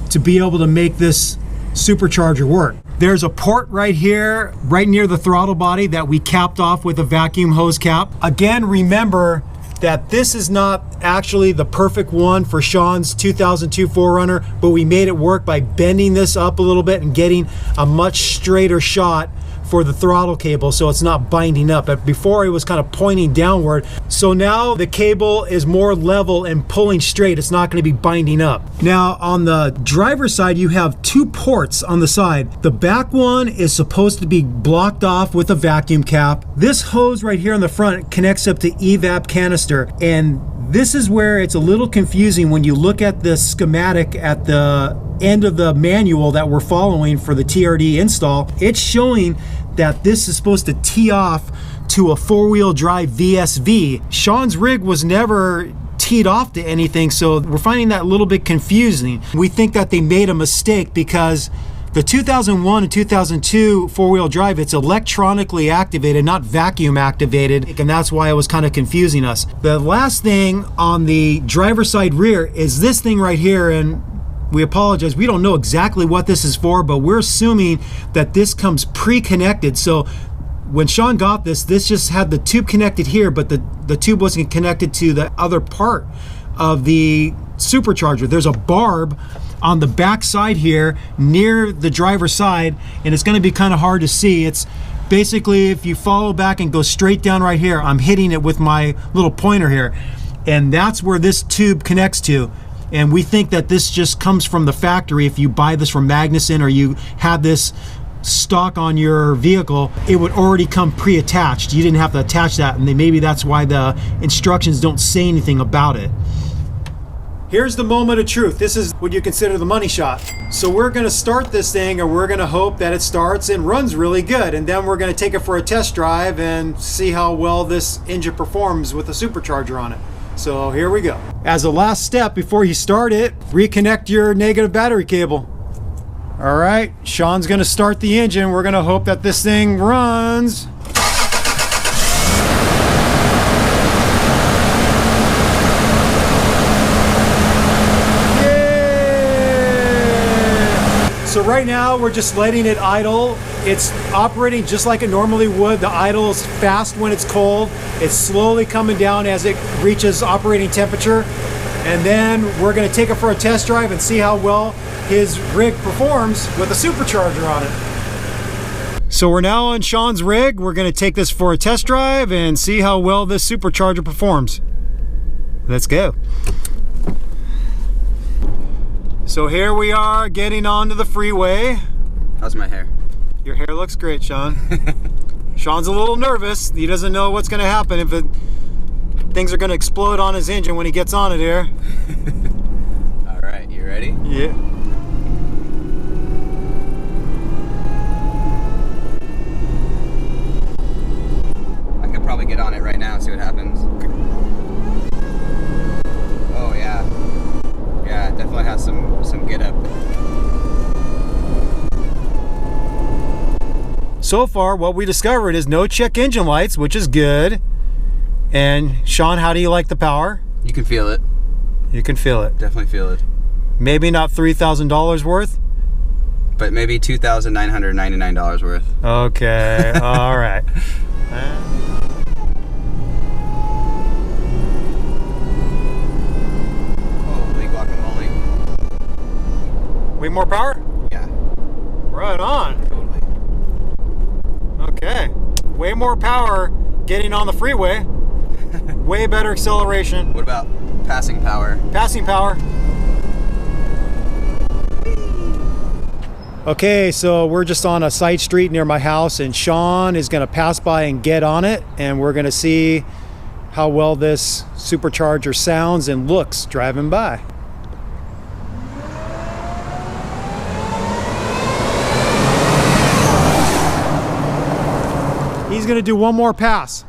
to be able to make this supercharger work. There's a port right here, right near the throttle body, that we capped off with a vacuum hose cap. Again, remember that this is not actually the perfect one for Sean's 2002 4Runner, but we made it work by bending this up a little bit and getting a much straighter shot for the throttle cable so it's not binding up. But before it was kind of pointing downward. So now the cable is more level and pulling straight. It's not going to be binding up. Now on the driver's side, you have two ports on the side. The back one is supposed to be blocked off with a vacuum cap. This hose right here on the front connects up to evap canister, and this is where it's a little confusing when you look at the schematic at the end of the manual that we're following for the TRD install. It's showing that this is supposed to tee off to a 4-wheel drive VSV. Sean's rig was never teed off to anything, so we're finding that a little bit confusing. We think that they made a mistake because the 2001 and 2002 4-wheel drive, it's electronically activated, not vacuum activated, and that's why it was kind of confusing us. The last thing on the driver's side rear is this thing right here, and we apologize, we don't know exactly what this is for, but we're assuming that this comes pre-connected. So when Sean got this just had the tube connected here, but the tube wasn't connected to the other part of the supercharger. There's a barb on the back side here near the driver's side, and it's going to be kind of hard to see. It's basically, if you follow back and go straight down right here, I'm hitting it with my little pointer here, and that's where this tube connects to. And we think that this just comes from the factory. If you buy this from Magnuson or you had this stock on your vehicle, it would already come pre-attached. You didn't have to attach that, and maybe that's why the instructions don't say anything about it. Here's the moment of truth. This is what you consider the money shot. So we're gonna start this thing, and we're gonna hope that it starts and runs really good, and then we're gonna take it for a test drive and see how well this engine performs with a supercharger on it. So here we go. As a last step before you start it, reconnect your negative battery cable. All right, Sean's gonna start the engine. We're gonna hope that this thing runs. So right now we're just letting it idle. It's operating just like it normally would. The idle is fast when it's cold. It's slowly coming down as it reaches operating temperature. And then we're gonna take it for a test drive and see how well his rig performs with a supercharger on it. So we're now on Sean's rig. We're gonna take this for a test drive and see how well this supercharger performs. Let's go. So here we are getting onto the freeway. How's my hair? Your hair looks great, Sean. Sean's a little nervous. He doesn't know what's going to happen if things are going to explode on his engine when he gets on it here. All right, you ready? Yeah. I could probably get on it right now and see what happens. Oh yeah. Yeah, it definitely has some get up. So far, what we discovered is no check engine lights, which is good. And Sean, how do you like the power? You can feel it. You can feel it. Definitely feel it. Maybe not $3,000 worth, but maybe $2,999 worth. Okay, all right. Holy guacamole. Way more power? Yeah. Right on. Totally. Okay. Way more power getting on the freeway. Way better acceleration. What about passing power? Passing power. Okay, so we're just on a side street near my house, and Sean is going to pass by and get on it, and we're going to see how well this supercharger sounds and looks driving by. He's going to do one more pass.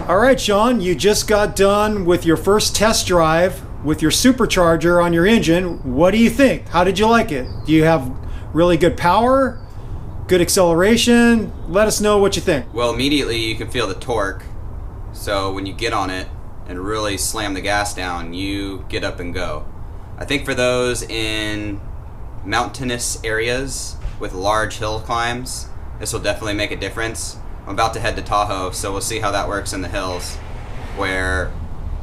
All right, Sean, you just got done with your first test drive with your supercharger on your engine. What do you think? How did you like it? Do you have really good power? Good acceleration? Let us know what you think. Well, immediately you can feel the torque. So when you get on it and really slam the gas down, you get up and go. I think for those in mountainous areas with large hill climbs, this will definitely make a difference. I'm about to head to Tahoe, so we'll see how that works in the hills, where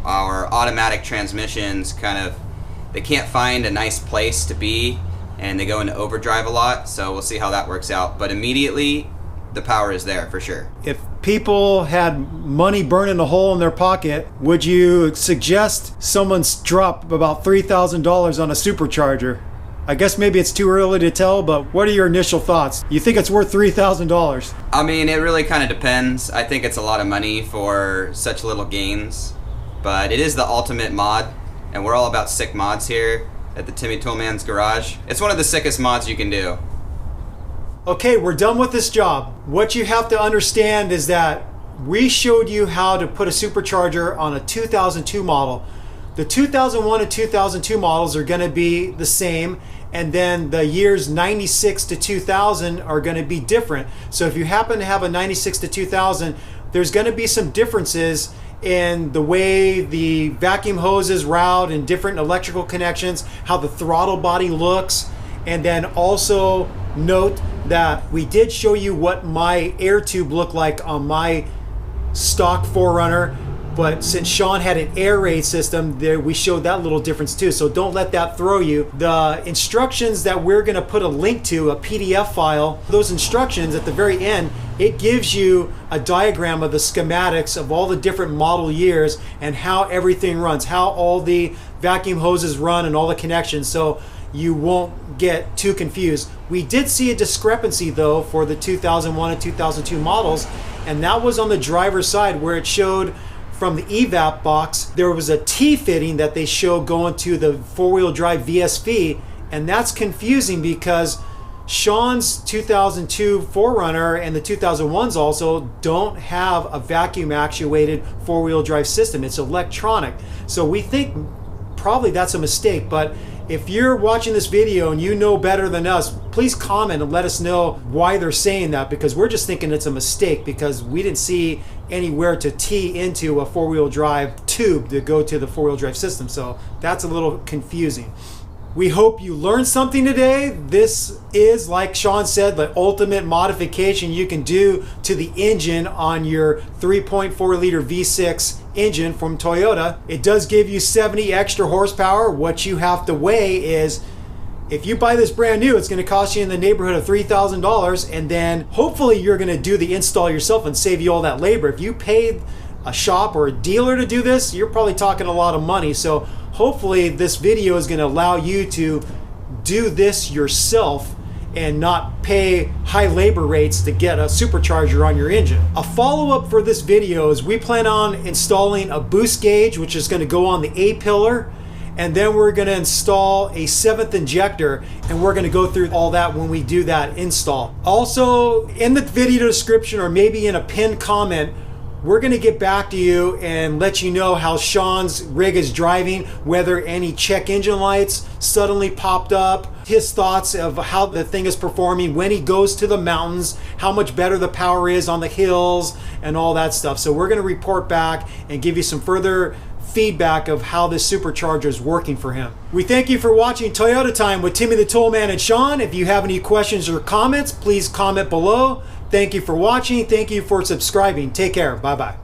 our automatic transmissions they can't find a nice place to be, and they go into overdrive a lot, so we'll see how that works out. But immediately, the power is there for sure. If people had money burning a hole in their pocket, would you suggest someone's drop about $3,000 on a supercharger? I guess maybe it's too early to tell, but what are your initial thoughts? You think it's worth $3,000? I mean, it really kind of depends. I think it's a lot of money for such little gains, but it is the ultimate mod, and we're all about sick mods here at the Timmy Toolman's garage. It's one of the sickest mods you can do. Okay, we're done with this job. What you have to understand is that we showed you how to put a supercharger on a 2002 model. The 2001 and 2002 models are going to be the same, and then the years 96 to 2000 are going to be different. So if you happen to have a 96 to 2000, there's going to be some differences in the way the vacuum hoses route and different electrical connections, how the throttle body looks, and then also note that we did show you what my air tube looked like on my stock 4Runner. But since Sean had an air raid system, there we showed that little difference too. So don't let that throw you. The instructions that we're going to put a link to, a PDF file, those instructions at the very end, it gives you a diagram of the schematics of all the different model years and how everything runs, how all the vacuum hoses run and all the connections. So you won't get too confused. We did see a discrepancy though for the 2001 and 2002 models, and that was on the driver's side where it showed from the evap box, there was a T-fitting that they show going to the four-wheel drive VSV, and that's confusing because Sean's 2002 4Runner and the 2001s also don't have a vacuum actuated four-wheel drive system. It's electronic. So we think probably that's a mistake, but if you're watching this video and you know better than us, please comment and let us know why they're saying that, because we're just thinking it's a mistake because we didn't see anywhere to tee into a four-wheel drive tube to go to the four-wheel drive system. So that's a little confusing. We hope you learned something today. This is, like Sean said, the ultimate modification you can do to the engine on your 3.4 liter V6 engine from Toyota. It does give you 70 extra horsepower. What you have to weigh is, if you buy this brand new, it's going to cost you in the neighborhood of $3,000, and then hopefully you're going to do the install yourself and save you all that labor. If you paid a shop or a dealer to do this, you're probably talking a lot of money. So hopefully this video is going to allow you to do this yourself and not pay high labor rates to get a supercharger on your engine. A follow-up for this video is we plan on installing a boost gauge, which is going to go on the A-pillar, and then we're going to install a 7th injector, and we're going to go through all that when we do that install. Also, in the video description or maybe in a pinned comment, we're going to get back to you and let you know how Sean's rig is driving, whether any check engine lights suddenly popped up, his thoughts of how the thing is performing when he goes to the mountains, how much better the power is on the hills, and all that stuff. So we're going to report back and give you some further feedback of how this supercharger is working for him. We thank you for watching Toyota Time with Timmy the Toolman and Sean. If you have any questions or comments, please comment below. Thank you for watching. Thank you for subscribing. Take care. Bye-bye.